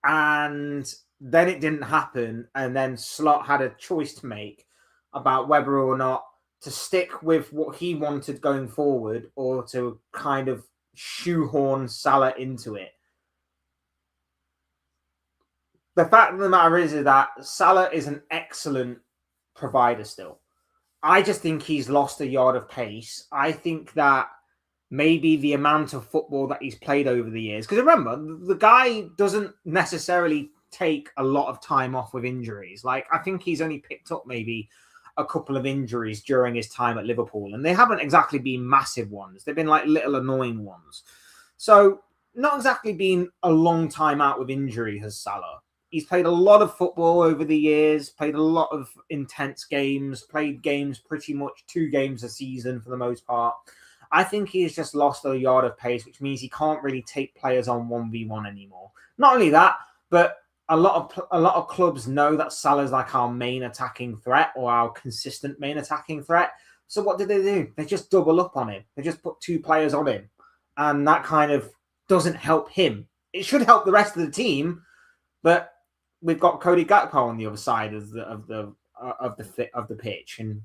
And then it didn't happen. And then Slot had a choice to make about whether or not to stick with what he wanted going forward or to kind of shoehorn Salah into it. The fact of the matter is that Salah is an excellent provider still. I just think he's lost a yard of pace. I think that maybe the amount of football that he's played over the years, because remember, the guy doesn't necessarily take a lot of time off with injuries. Like, I think he's only picked up maybe a couple of injuries during his time at Liverpool, and they haven't exactly been massive ones. They've been like little annoying ones. So not exactly been a long time out with injury has Salah. He's played a lot of football over the years, played a lot of intense games, played games pretty much 2 games a season for the most part. I think he's just lost a yard of pace, which means he can't really take players on 1v1 anymore. Not only that, but a lot of clubs know that Salah's like our main attacking threat or our consistent main attacking threat. So what do? They just double up on him. They just put 2 players on him, and that kind of doesn't help him. It should help the rest of the team, but we've got Cody Gakpo on the other side of the pitch, and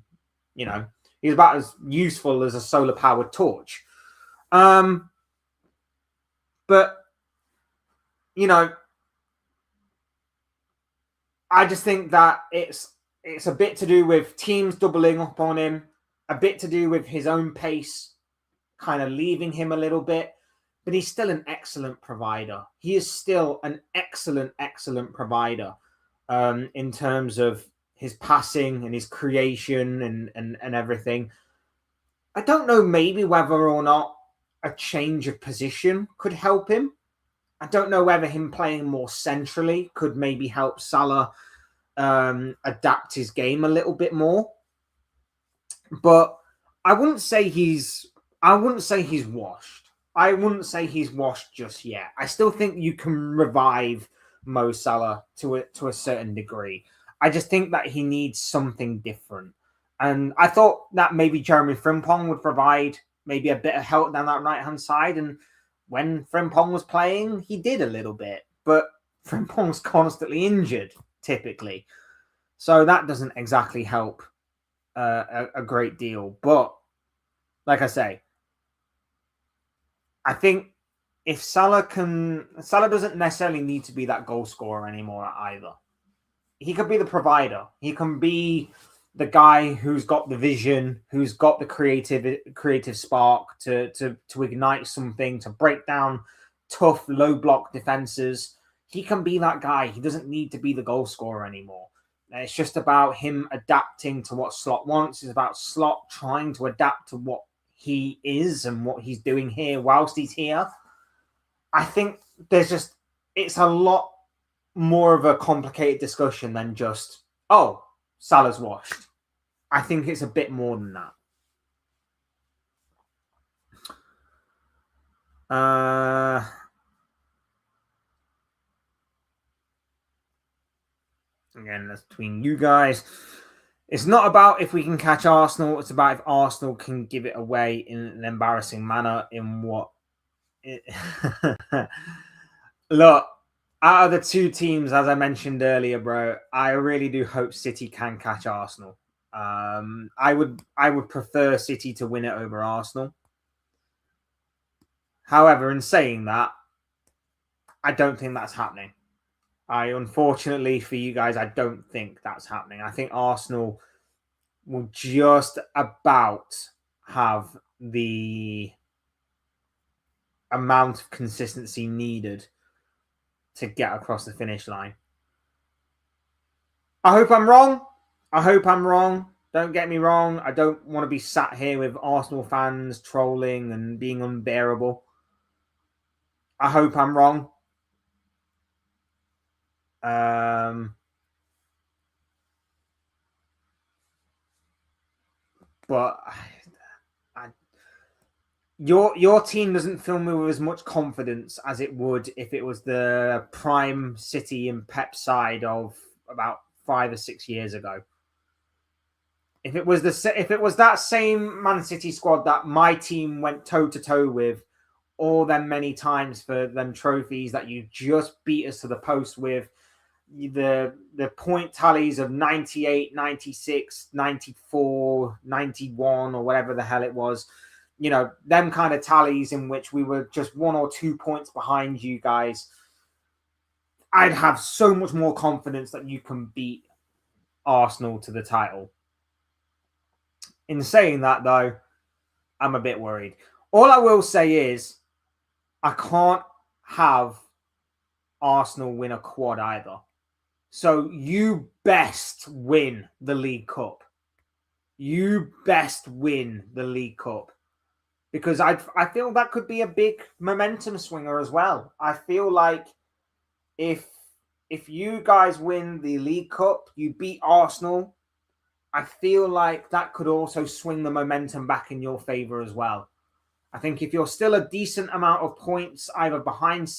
you know he's about as useful as a solar powered torch. But you know, I just think that it's a bit to do with teams doubling up on him, a bit to do with his own pace kind of leaving him a little bit. But he's still an excellent provider. He is still an excellent provider in terms of his passing and his creation and everything. I don't know maybe whether or not a change of position could help him. I don't know whether him playing more centrally could maybe help Salah adapt his game a little bit more. But I wouldn't say he's washed. I wouldn't say he's washed just yet. I still think you can revive Mo Salah to a certain degree. I just think that he needs something different. And I thought that maybe Jeremy Frimpong would provide maybe a bit of help down that right-hand side. And when Frimpong was playing, he did a little bit. But Frimpong's constantly injured, typically. So that doesn't exactly help a great deal. But like I say, I think if Salah doesn't necessarily need to be that goal scorer anymore either. He could be the provider. He can be the guy who's got the vision, who's got the creative spark to ignite something, to break down tough low block defenses. He can be that guy. He doesn't need to be the goal scorer anymore. It's just about him adapting to what Slot wants. It's about Slot trying to adapt to what he is and what he's doing here whilst he's here. I think it's a lot more of a complicated discussion than just, oh, Salah's washed. I think it's a bit more than that. Again, that's between you guys. It's not about if we can catch Arsenal. It's about if Arsenal can give it away in an embarrassing manner. In what? Look, out of the two teams, as I mentioned earlier, bro, I really do hope City can catch Arsenal. I would prefer City to win it over Arsenal. However, in saying that, I don't think that's happening. Unfortunately for you guys, I don't think that's happening. I think Arsenal will just about have the amount of consistency needed to get across the finish line. I hope I'm wrong. Don't get me wrong. I don't want to be sat here with Arsenal fans trolling and being unbearable. I hope I'm wrong. But your team doesn't fill me with as much confidence as it would if it was the prime City and Pep side of about 5 or 6 years ago. If it was that same Man City squad that my team went toe to toe with all them many times for them trophies that you just beat us to the post with, the point tallies of 98, 96, 94, 91 or whatever the hell it was, you know, them kind of tallies in which we were just 1 or 2 points behind you guys, I'd have so much more confidence that you can beat Arsenal to the title. In saying that, though, I'm a bit worried. All I will say is I can't have Arsenal win a quad either. So you best win the League Cup. You best win the League Cup. Because I feel that could be a big momentum swinger as well. I feel like if you guys win the League Cup, you beat Arsenal, I feel like that could also swing the momentum back in your favour as well. I think if you're still a decent amount of points either behind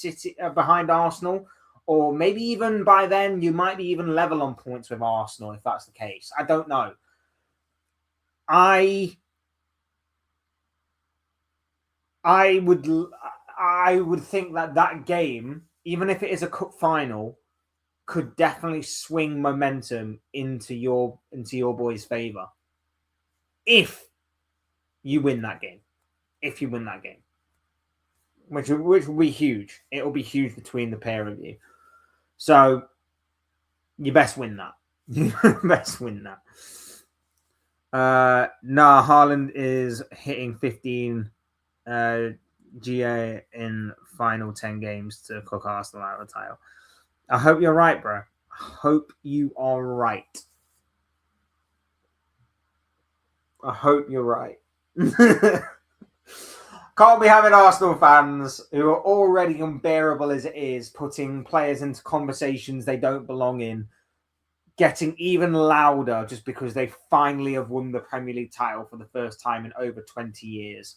behind Arsenal, or maybe even by then you might be even level on points with Arsenal if that's the case. I don't know. I would think that game, even if it is a cup final, could definitely swing momentum into your boys' favour if you win that game. If you win that game, which will be huge. It will be huge between the pair of you. So you best win that. You best win that. Haaland is hitting 15 GA in final 10 games to cook Arsenal out of the title. I hope you're right, bro. I hope you are right. I hope you're right. Can't be having Arsenal fans who are already unbearable as it is, putting players into conversations they don't belong in, getting even louder just because they finally have won the Premier League title for the first time in over 20 years.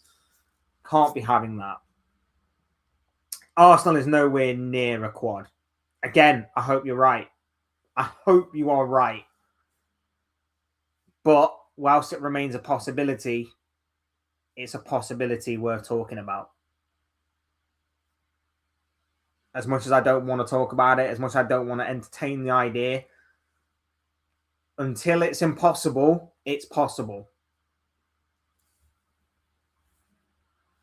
Can't be having that. Arsenal is nowhere near a quad. Again, I hope you're right. I hope you are right. But whilst it remains a possibility, it's a possibility worth talking about. As much as I don't want to talk about it, as much as I don't want to entertain the idea, until it's impossible, it's possible.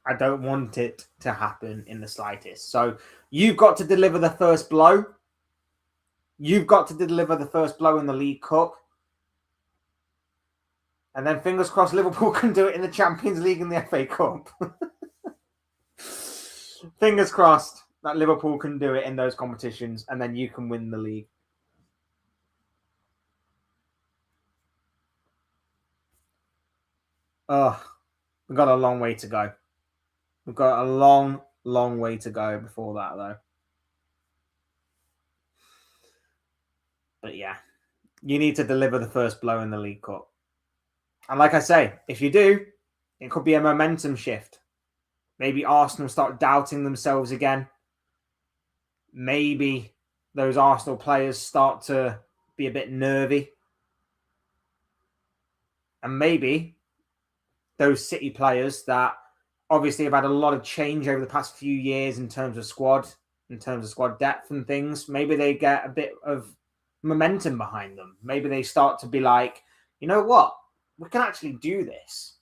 I don't want it to happen in the slightest. So you've got to deliver the first blow. You've got to deliver the first blow in the League Cup. And then fingers crossed Liverpool can do it in the Champions League and the FA Cup. Fingers crossed that Liverpool can do it in those competitions and then you can win the league. We've got a long way to go. We've got a long, long way to go before that, though. But yeah, you need to deliver the first blow in the League Cup. And like I say, if you do, it could be a momentum shift. Maybe Arsenal start doubting themselves again. Maybe those Arsenal players start to be a bit nervy. And maybe those City players that obviously have had a lot of change over the past few years in terms of squad depth and things, maybe they get a bit of momentum behind them. Maybe they start to be like, you know what? We can actually do this.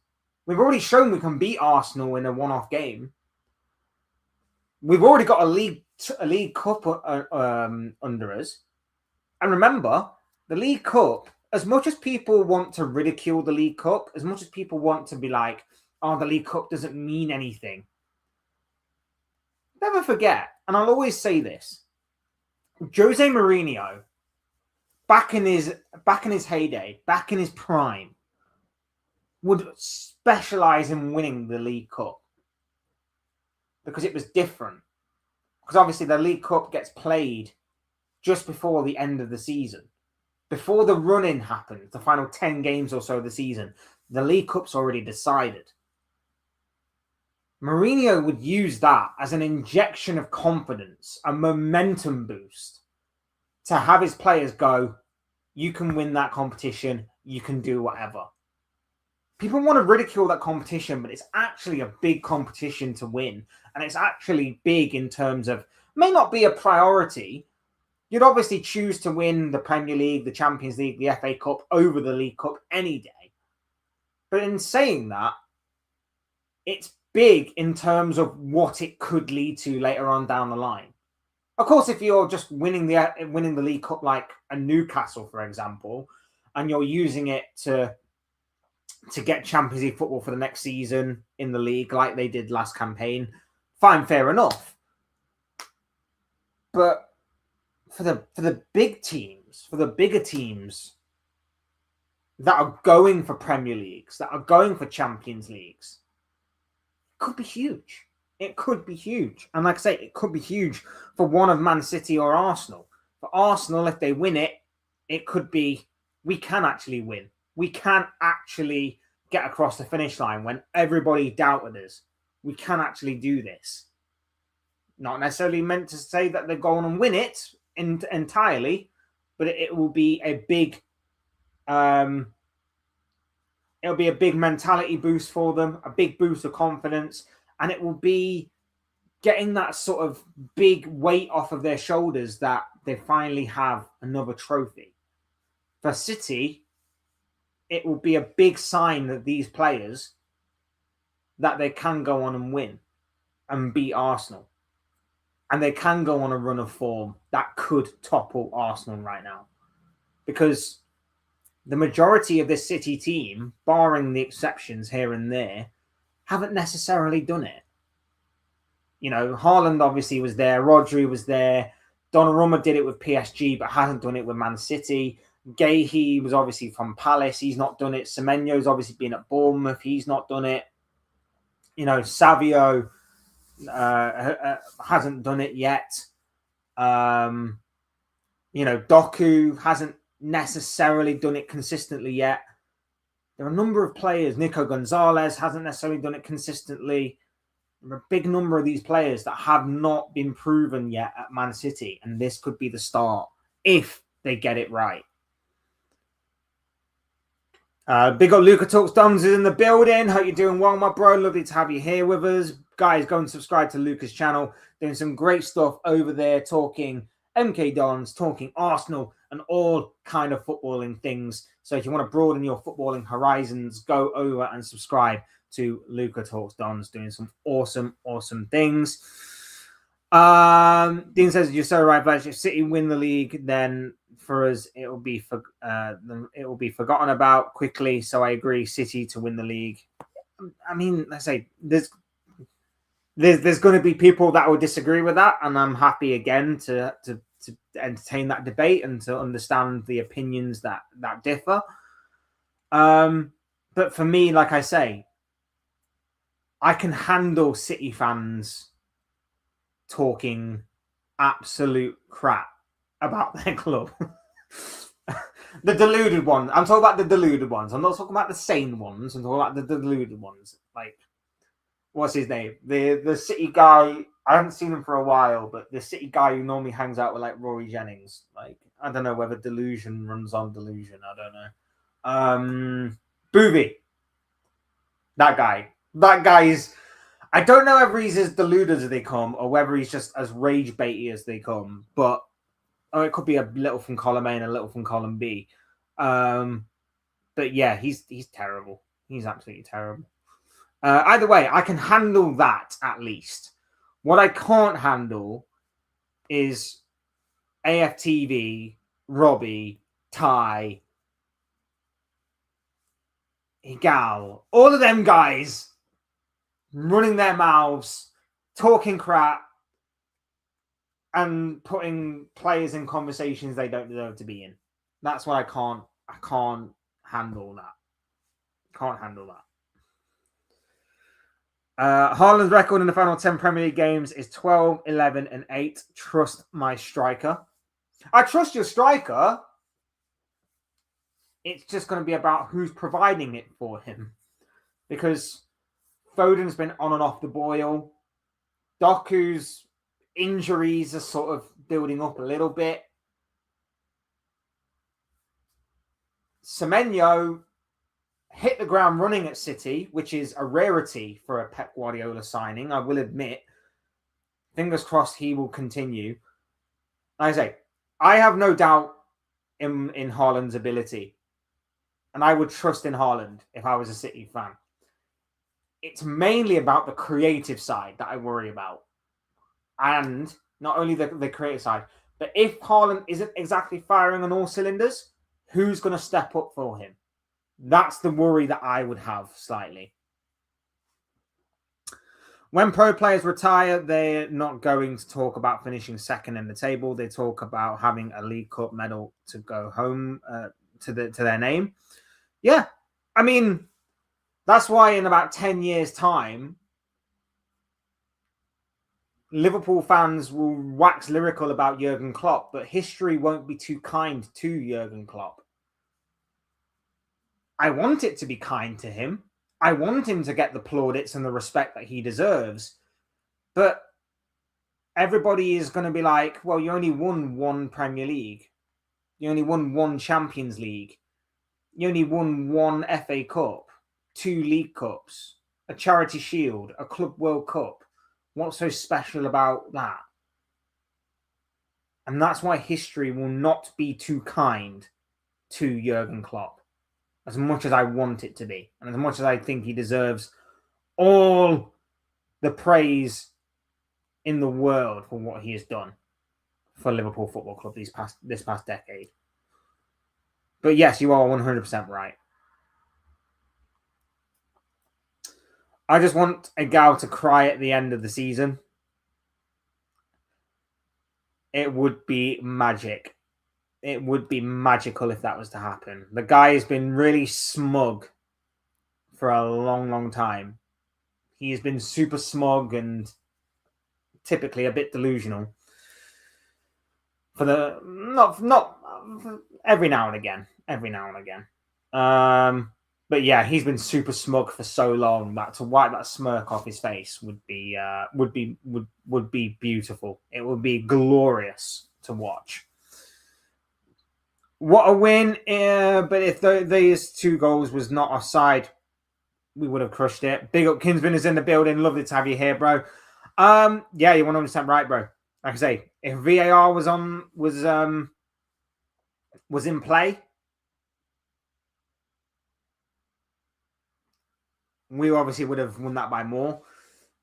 We've already shown we can beat Arsenal in a one-off game. We've already got a League Cup under us. And remember, the League Cup, as much as people want to ridicule the League Cup, as much as people want to be like, oh, the League Cup doesn't mean anything, never forget, and I'll always say this, Jose Mourinho, back in his heyday, back in his prime, would specialize in winning the League Cup because it was different. Because obviously the League Cup gets played just before the end of the season. Before the run-in happens, the final 10 games or so of the season, the League Cup's already decided. Mourinho would use that as an injection of confidence, a momentum boost, to have his players go, you can win that competition, you can do whatever. People want to ridicule that competition, but it's actually a big competition to win. And it's actually big in terms of, may not be a priority. You'd obviously choose to win the Premier League, the Champions League, the FA Cup over the League Cup any day. But in saying that, it's big in terms of what it could lead to later on down the line. Of course, if you're just winning the League Cup like a Newcastle, for example, and you're using it to get Champions League football for the next season in the league like they did last campaign, fine, fair enough. But for the big teams, for the bigger teams that are going for Premier Leagues, that are going for Champions Leagues, it could be huge. It could be huge. And like I say, it could be huge for one of Man City or Arsenal. For Arsenal, if they win it, it could be, we can actually win. We can actually get across the finish line when everybody doubted us. We can actually do this. Not necessarily meant to say that they go on and win it entirely, but it will be a big it'll be a big mentality boost for them, a big boost of confidence, and it will be getting that sort of big weight off of their shoulders that they finally have another trophy. For City, it will be a big sign that these players, that they can go on and win and beat Arsenal. And they can go on a run of form that could topple Arsenal right now. Because the majority of this City team, barring the exceptions here and there, haven't necessarily done it. You know, Haaland obviously was there. Rodri was there. Donnarumma did it with PSG, but hasn't done it with Man City. Guehi was obviously from Palace. He's not done it. Semenyo's obviously been at Bournemouth. He's not done it. You know, Savio hasn't done it yet. You know, Doku hasn't necessarily done it consistently yet. There are a number of players. Nico Gonzalez hasn't necessarily done it consistently. There are a big number of these players that have not been proven yet at Man City, and this could be the start if they get it right. Big up Luca Talks Dons is in the building. Hope you're doing well, my bro. Lovely to have you here with us. Guys, go and subscribe to Luca's channel. Doing some great stuff over there, talking MK Dons, talking Arsenal, and all kind of footballing things. So if you want to broaden your footballing horizons, go over and subscribe to Luca Talks Dons, doing some awesome, awesome things. Dean says, you're so right, Vlad. If City win the league, then for us, it will be forgotten about quickly. So I agree, City to win the league. I mean, let's say there's going to be people that will disagree with that, and I'm happy again to entertain that debate and to understand the opinions that differ. But for me, like I say, I can handle City fans talking absolute crap about their club. The deluded ones. I'm talking about the deluded ones. I'm not talking about the sane ones. I'm talking about the deluded ones. Like, what's his name? The City guy. I haven't seen him for a while, but the City guy who normally hangs out with like Rory Jennings. Like, I don't know whether delusion runs on delusion. I don't know. Boovy. That guy. That guy is... I don't know whether he's as deluded as they come or whether he's just as rage baity as they come, but it could be a little from column A and a little from column B. But yeah, he's terrible. He's absolutely terrible. Either way, I can handle that at least. What I can't handle is AFTV, Robbie, Ty, Higal, all of them guys running their mouths, talking crap, and putting players in conversations they don't deserve to be in. That's what I can't handle that. Can't handle that. Haaland's record in the final 10 Premier League games is 12, 11, and 8. Trust my striker. I trust your striker. It's just going to be about who's providing it for him. Because Foden's been on and off the boil. Doku's injuries are sort of building up a little bit. Semenyo hit the ground running at City, which is a rarity for a Pep Guardiola signing, I will admit. Fingers crossed he will continue. Like I say, I have no doubt in Haaland's ability. And I would trust in Haaland if I was a City fan. It's mainly about the creative side that I worry about. And not only the creative side, but if Haaland isn't exactly firing on all cylinders, who's going to step up for him? That's the worry that I would have slightly. When pro players retire, they're not going to talk about finishing second in the table. They talk about having a League Cup medal to go home to their name. Yeah, I mean, that's why in about 10 years' time, Liverpool fans will wax lyrical about Jurgen Klopp, but history won't be too kind to Jurgen Klopp. I want it to be kind to him. I want him to get the plaudits and the respect that he deserves. But everybody is going to be like, well, you only won one Premier League. You only won one Champions League. You only won one FA Cup, 2 League Cups, a Charity Shield, a Club World Cup. What's so special about that? And that's why history will not be too kind to Jurgen Klopp, as much as I want it to be, and as much as I think he deserves all the praise in the world for what he has done for Liverpool Football Club this past decade. But yes, you are 100% right. I just want a gal to cry at the end of the season. It would be magic. It would be magical if that was to happen. The guy has been really smug for a long, long time. He has been super smug and typically a bit delusional. For the not every now and again. But yeah, he's been super smug for so long that to wipe that smirk off his face would be beautiful. It would be glorious to watch. What a win! But if these 2 goals was not offside, we would have crushed it. Big up, Kinsman is in the building. Lovely to have you here, bro. Yeah, you're 100% right, bro. Like I say, if VAR was in play, we obviously would have won that by more.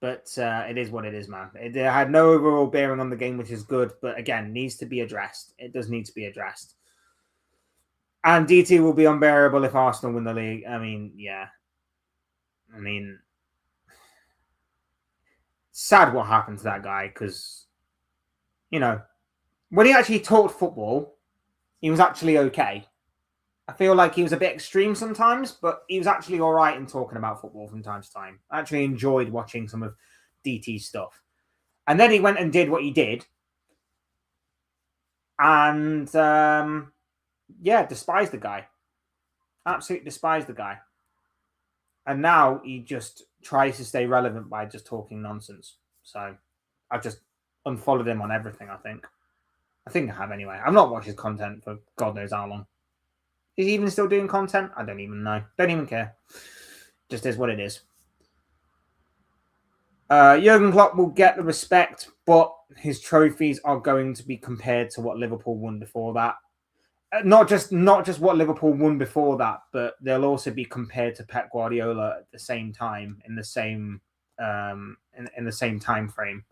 But it is what it is, man. It had no overall bearing on the game, which is good. But again, needs to be addressed. It does need to be addressed. And DT will be unbearable if Arsenal win the league. I mean, yeah. I mean, sad what happened to that guy because, you know, when he actually talked football, he was actually okay. I feel like he was a bit extreme sometimes, but he was actually all right in talking about football from time to time. I actually enjoyed watching some of DT's stuff. And then he went and did what he did. And, yeah, despised the guy. Absolutely despised the guy. And now he just tries to stay relevant by just talking nonsense. So I've just unfollowed him on everything, I think. I have anyway. I've not watched his content for God knows how long. Is he even still doing content? I don't even know. Don't even care. Just is what it is. Jurgen Klopp will get the respect, but his trophies are going to be compared to what Liverpool won before that. Not just what Liverpool won before that, but they'll also be compared to Pep Guardiola at the same time in the same in the same time frame.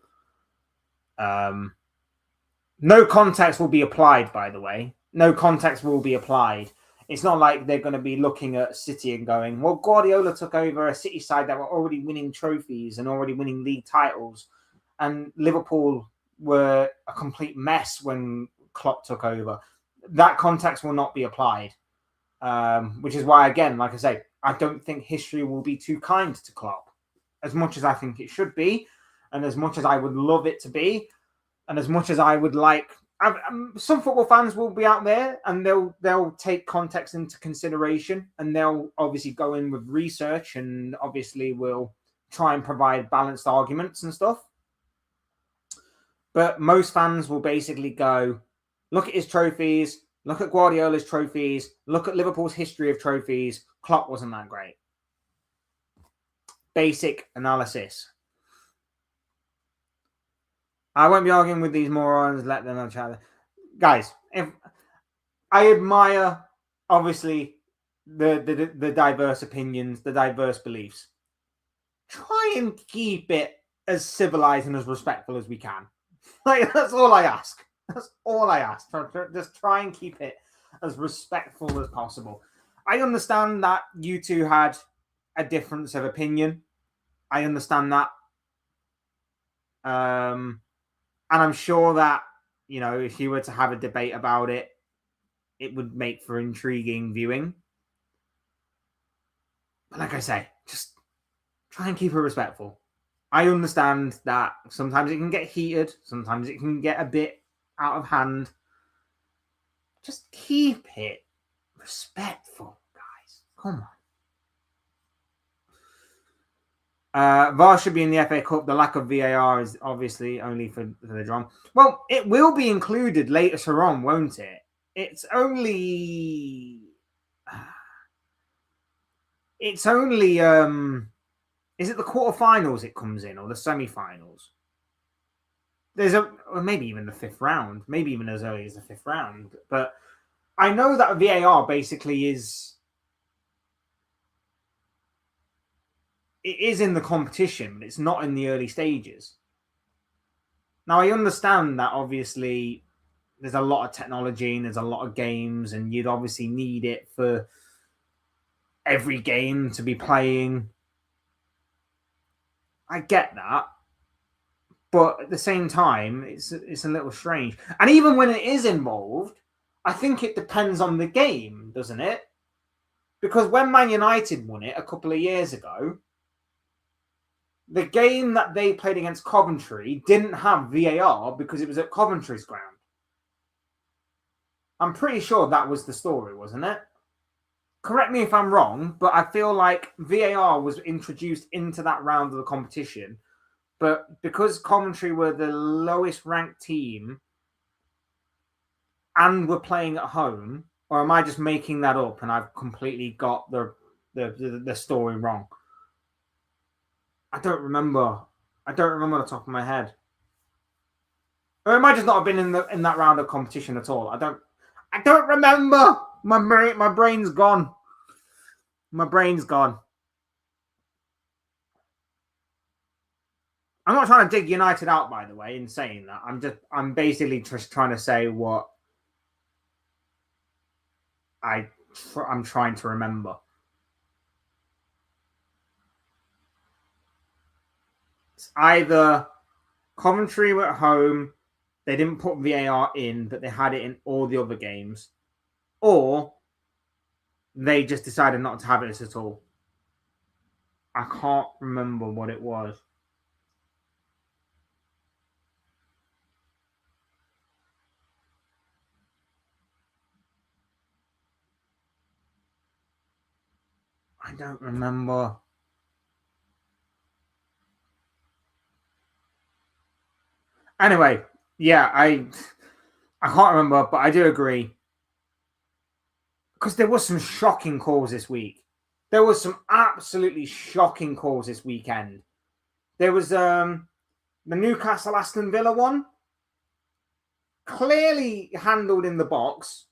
No context will be applied, by the way. No context will be applied. It's not like they're going to be looking at City and going, well, Guardiola took over a City side that were already winning trophies and already winning league titles, and Liverpool were a complete mess when Klopp took over. That context will not be applied, which is why, again, like I say, I don't think history will be too kind to Klopp, as much as I think it should be, and as much as I would love it to be, and as much as I would like. Some football fans will be out there and they'll take context into consideration, and they'll obviously go in with research and obviously will try and provide balanced arguments and stuff. But most fans will basically go, look at his trophies, look at Guardiola's trophies, look at Liverpool's history of trophies. Klopp wasn't that great. Basic analysis. I won't be arguing with these morons. Let them chat. Guys, if I admire, obviously, the diverse opinions, the diverse beliefs. Try and keep it as civilized and as respectful as we can. Like, that's all I ask. That's all I ask. Just try and keep it as respectful as possible. I understand that you two had a difference of opinion. I understand that. And I'm sure that, you know, if you were to have a debate about it, it would make for intriguing viewing. But like I say, just try and keep it respectful. I understand that sometimes it can get heated. Sometimes it can get a bit out of hand. Just keep it respectful, guys. Come on. VAR should be in the FA Cup. The lack of VAR is obviously only for the drama. Well, it will be included later on, won't it? It's only. Is it the quarterfinals it comes in, or the semi-finals? Or maybe even the fifth round, maybe even as early as the fifth round. But I know that VAR basically is. It is in the competition, but it's not in the early stages. Now, I understand that obviously there's a lot of technology and there's a lot of games, and you'd obviously need it for every game to be playing. I get that. But at the same time, it's a little strange. And even when it is involved, I think it depends on the game, doesn't it? Because when Man United won it a couple of years ago, the game that they played against Coventry didn't have VAR because it was at Coventry's ground. I'm pretty sure that was the story, wasn't it? Correct me if I'm wrong, but I feel like VAR was introduced into that round of the competition. But because Coventry were the lowest ranked team and were playing at home, or am I just making that up and I've completely got the story wrong? I don't remember the top of my head. Or it might just not have been in that round of competition at all. I don't remember. My brain's gone. My brain's gone. I'm not trying to dig United out, by the way, in saying that. I'm basically just trying to say what I'm trying to remember. It's either Coventry were at home, they didn't put VAR in, but they had it in all the other games, or they just decided not to have it at all. I can't remember what it was. I don't remember. Anyway, yeah, I can't remember, but I do agree. because there was some shocking calls this week. There was some absolutely shocking calls this weekend. There was the Newcastle Aston Villa one, clearly handled in the box,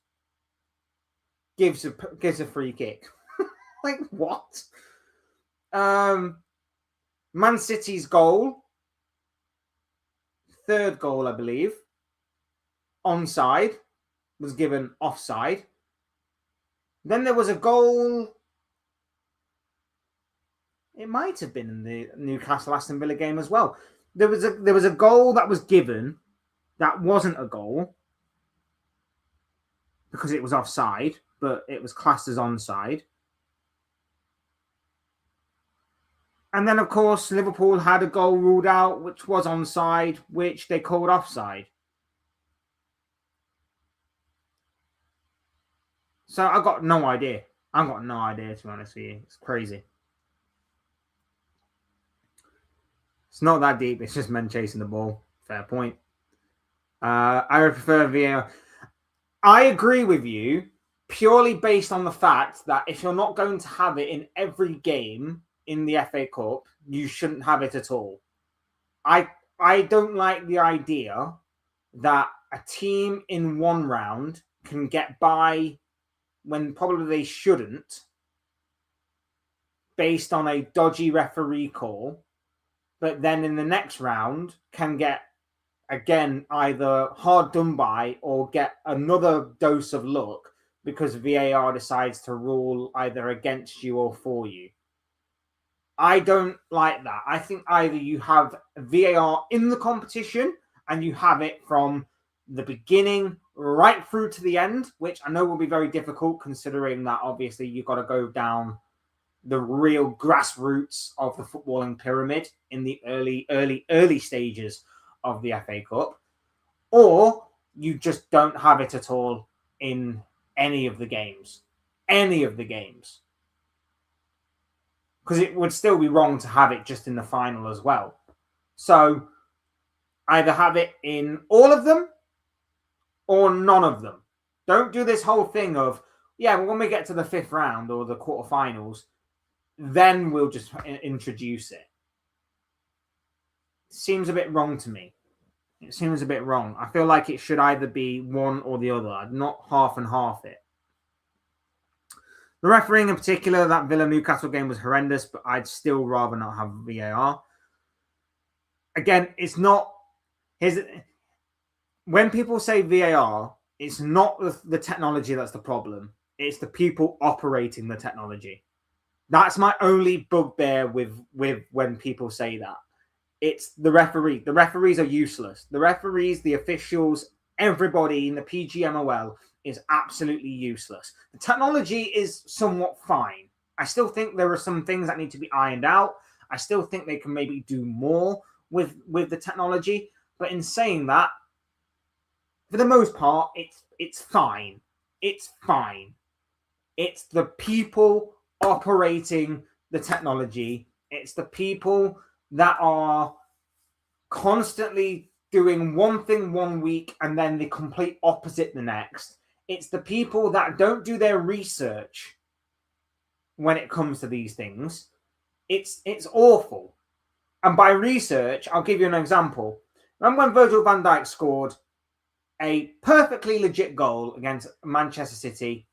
gives a free kick. Like what? Man City's goal, third goal, I believe, onside, was given offside. Then there was a goal. It might have been in the Newcastle Aston Villa game as well. There was a goal that was given that wasn't a goal because it was offside, but it was classed as onside. And then, of course, Liverpool had a goal ruled out, which was onside, which they called offside. So I got no idea. I've got no idea, to be honest with you. It's crazy. It's not that deep. It's just men chasing the ball. Fair point. I would prefer VAR. I agree with you purely based on the fact that if you're not going to have it in every game in the FA Cup, you shouldn't have it at all. I don't like the idea that a team in one round can get by when probably they shouldn't based on a dodgy referee call, but then in the next round can get, again, either hard done by or get another dose of luck because VAR decides to rule either against you or for you. I don't like that. I think either you have VAR in the competition and you have it from the beginning right through to the end, which I know will be very difficult considering that obviously you've got to go down the real grassroots of the footballing pyramid in the early stages of the FA Cup, or you just don't have it at all in any of the games. Because it would still be wrong to have it just in the final as well. So either have it in all of them or none of them. Don't do this whole thing of, yeah, well, when we get to the fifth round or the quarterfinals, then we'll just introduce it. Seems a bit wrong to me. It seems a bit wrong. I feel like it should either be one or the other. I'd not half and half it. The refereeing in particular, that Villa-Newcastle game was horrendous, but I'd still rather not have VAR. Again, it's not... When people say VAR, it's not the technology that's the problem. It's the people operating the technology. That's my only bugbear with when people say that. It's the referee. The referees are useless. The referees, the officials, everybody in the PGMOL is absolutely useless. The technology is somewhat fine. I still think there are some things that need to be ironed out. I still think they can maybe do more with the technology. But in saying that, for the most part, it's fine. It's fine. It's the people operating the technology. It's the people that are constantly doing one thing one week and then the complete opposite the next. It's the people that don't do their research when it comes to these things. It's awful. And by research, I'll give you an example. Remember when Virgil van Dijk scored a perfectly legit goal against Manchester City,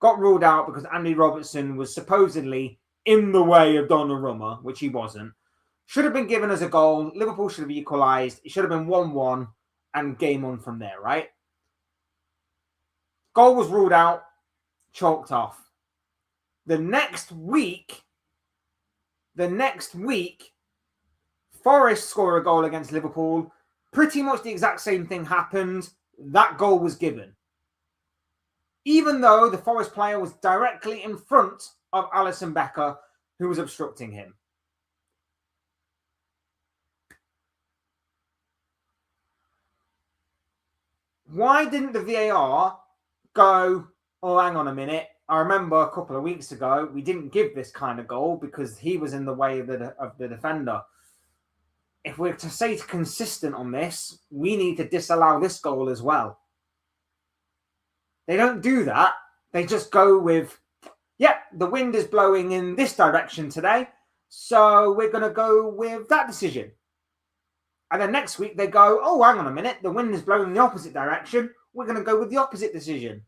got ruled out because Andy Robertson was supposedly in the way of Donnarumma, which he wasn't. Should have been given as a goal. Liverpool should have equalised. It should have been 1-1 and game on from there, right? Goal was ruled out, chalked off. The next week, Forest score a goal against Liverpool. Pretty much the exact same thing happened. That goal was given. Even though the Forest player was directly in front of Alisson Becker, who was obstructing him. Why didn't the VAR go, oh, hang on a minute. I remember a couple of weeks ago, we didn't give this kind of goal because he was in the way of the defender. If we're to stay consistent on this, we need to disallow this goal as well. They don't do that. They just go with, yeah, the wind is blowing in this direction today, so we're going to go with that decision. And then next week they go, oh, hang on a minute, the wind is blowing in the opposite direction. We're going to go with the opposite decision.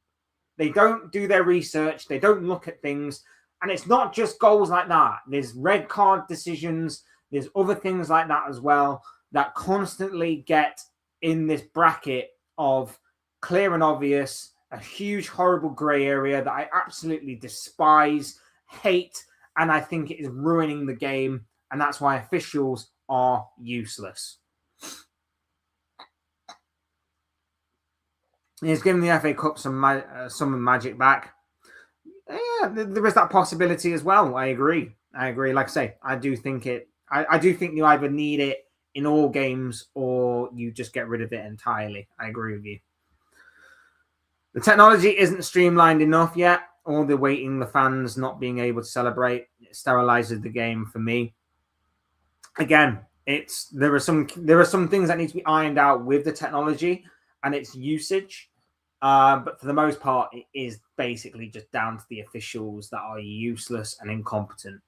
They don't do their research. They don't look at things. And it's not just goals like that. There's red card decisions. There's other things like that as well that constantly get in this bracket of clear and obvious, a huge, horrible grey area that I absolutely despise, hate, and I think it is ruining the game. And that's why officials are useless. He's given the FA Cup some magic back. Yeah, there is that possibility as well. I agree. Like I say, I do think it. I do think you either need it in all games or you just get rid of it entirely. I agree with you. The technology isn't streamlined enough yet. All the waiting, the fans not being able to celebrate, it sterilizes the game for me. Again, there are some things that need to be ironed out with the technology and its usage. But for the most part, it is basically just down to the officials that are useless and incompetent.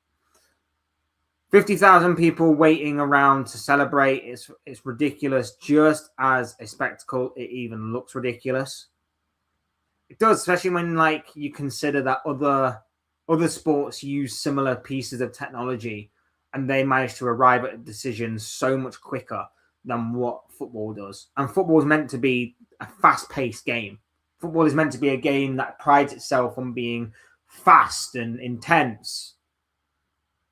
50,000 people waiting around to celebrate. It's ridiculous. Just as a spectacle, it even looks ridiculous. It does, especially when you consider that other sports use similar pieces of technology and they manage to arrive at decisions so much quicker than what football does. And football is meant to be a fast-paced game. Football is meant to be a game that prides itself on being fast and intense.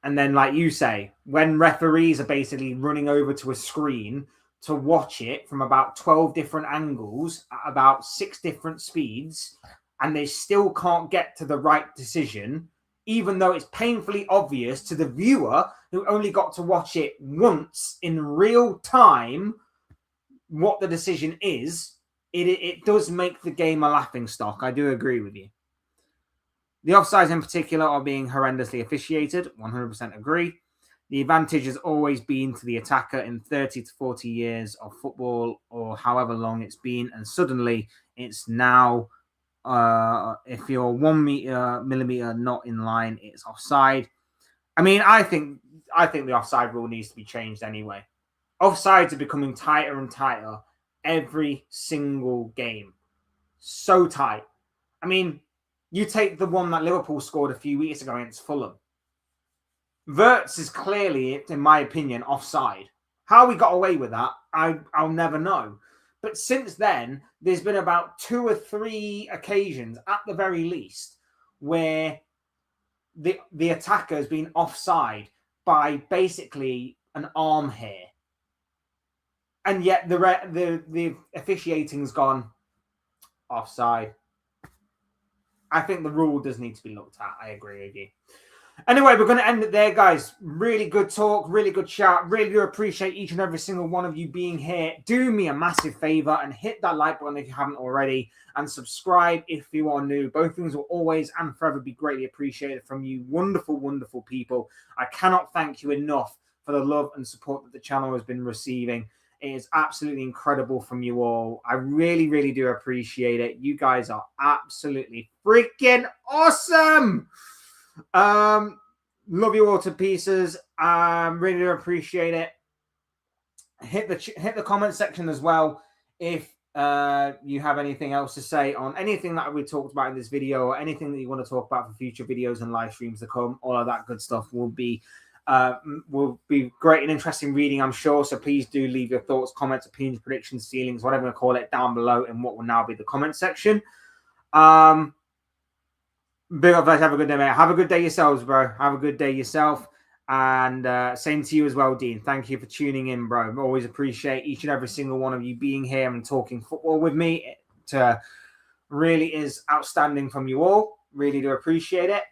And then, like you say, when referees are basically running over to a screen to watch it from about 12 different angles at about 6 different speeds, and they still can't get to the right decision, even though it's painfully obvious to the viewer who only got to watch it once in real time what the decision is, it does make the game a laughingstock. I do agree with you. The offsides in particular are being horrendously officiated. 100% agree. The advantage has always been to the attacker in 30 to 40 years of football or however long it's been. And suddenly it's now, if you're 1 millimeter not in line, it's offside. I mean, I think the offside rule needs to be changed anyway. Offsides are becoming tighter and tighter every single game. So tight. I mean, you take the one that Liverpool scored a few weeks ago against Fulham. Wirtz is clearly, in my opinion, offside. How we got away with that, I'll never know. But since then, there's been about 2 or 3 occasions, at the very least, where the attacker has been offside by basically an arm hair. And yet the officiating's gone offside. I think the rule does need to be looked at. I agree with you. Anyway, we're going to end it there, guys. Really good talk, really good chat. Really do appreciate each and every single one of you being here. Do me a massive favor and hit that like button if you haven't already, and subscribe if you are new. Both things will always and forever be greatly appreciated from you wonderful, wonderful people. I cannot thank you enough for the love and support that the channel has been receiving. It is absolutely incredible from you all. I really, really do appreciate it. You guys are absolutely freaking awesome. Love you all to pieces. Really do appreciate it. Hit the comment section as well if you have anything else to say on anything that we talked about in this video, or anything that you want to talk about for future videos and live streams to come. All of that good stuff will be great and interesting reading, I'm sure. So please do leave your thoughts, comments, opinions, predictions, feelings, whatever you call it, down below in what will now be the comment section. Big up, guys. Have a good day, mate. Have a good day yourselves, bro. Have a good day yourself. And same to you as well, Dean. Thank you for tuning in, bro. Always appreciate each and every single one of you being here and talking football with me. It really is outstanding from you all. Really do appreciate it.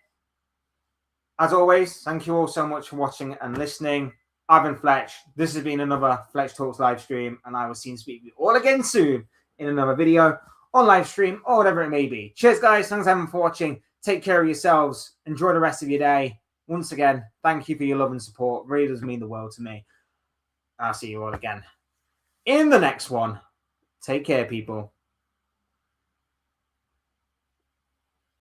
As always, thank you all so much for watching and listening. I've been Fletch. This has been another Fletch Talks live stream, and I will see and speak with you all again soon in another video or live stream or whatever it may be. Cheers, guys. Thanks everyone for watching. Take care of yourselves. Enjoy the rest of your day. Once again, thank you for your love and support. Really does mean the world to me. I'll see you all again in the next one. Take care, people.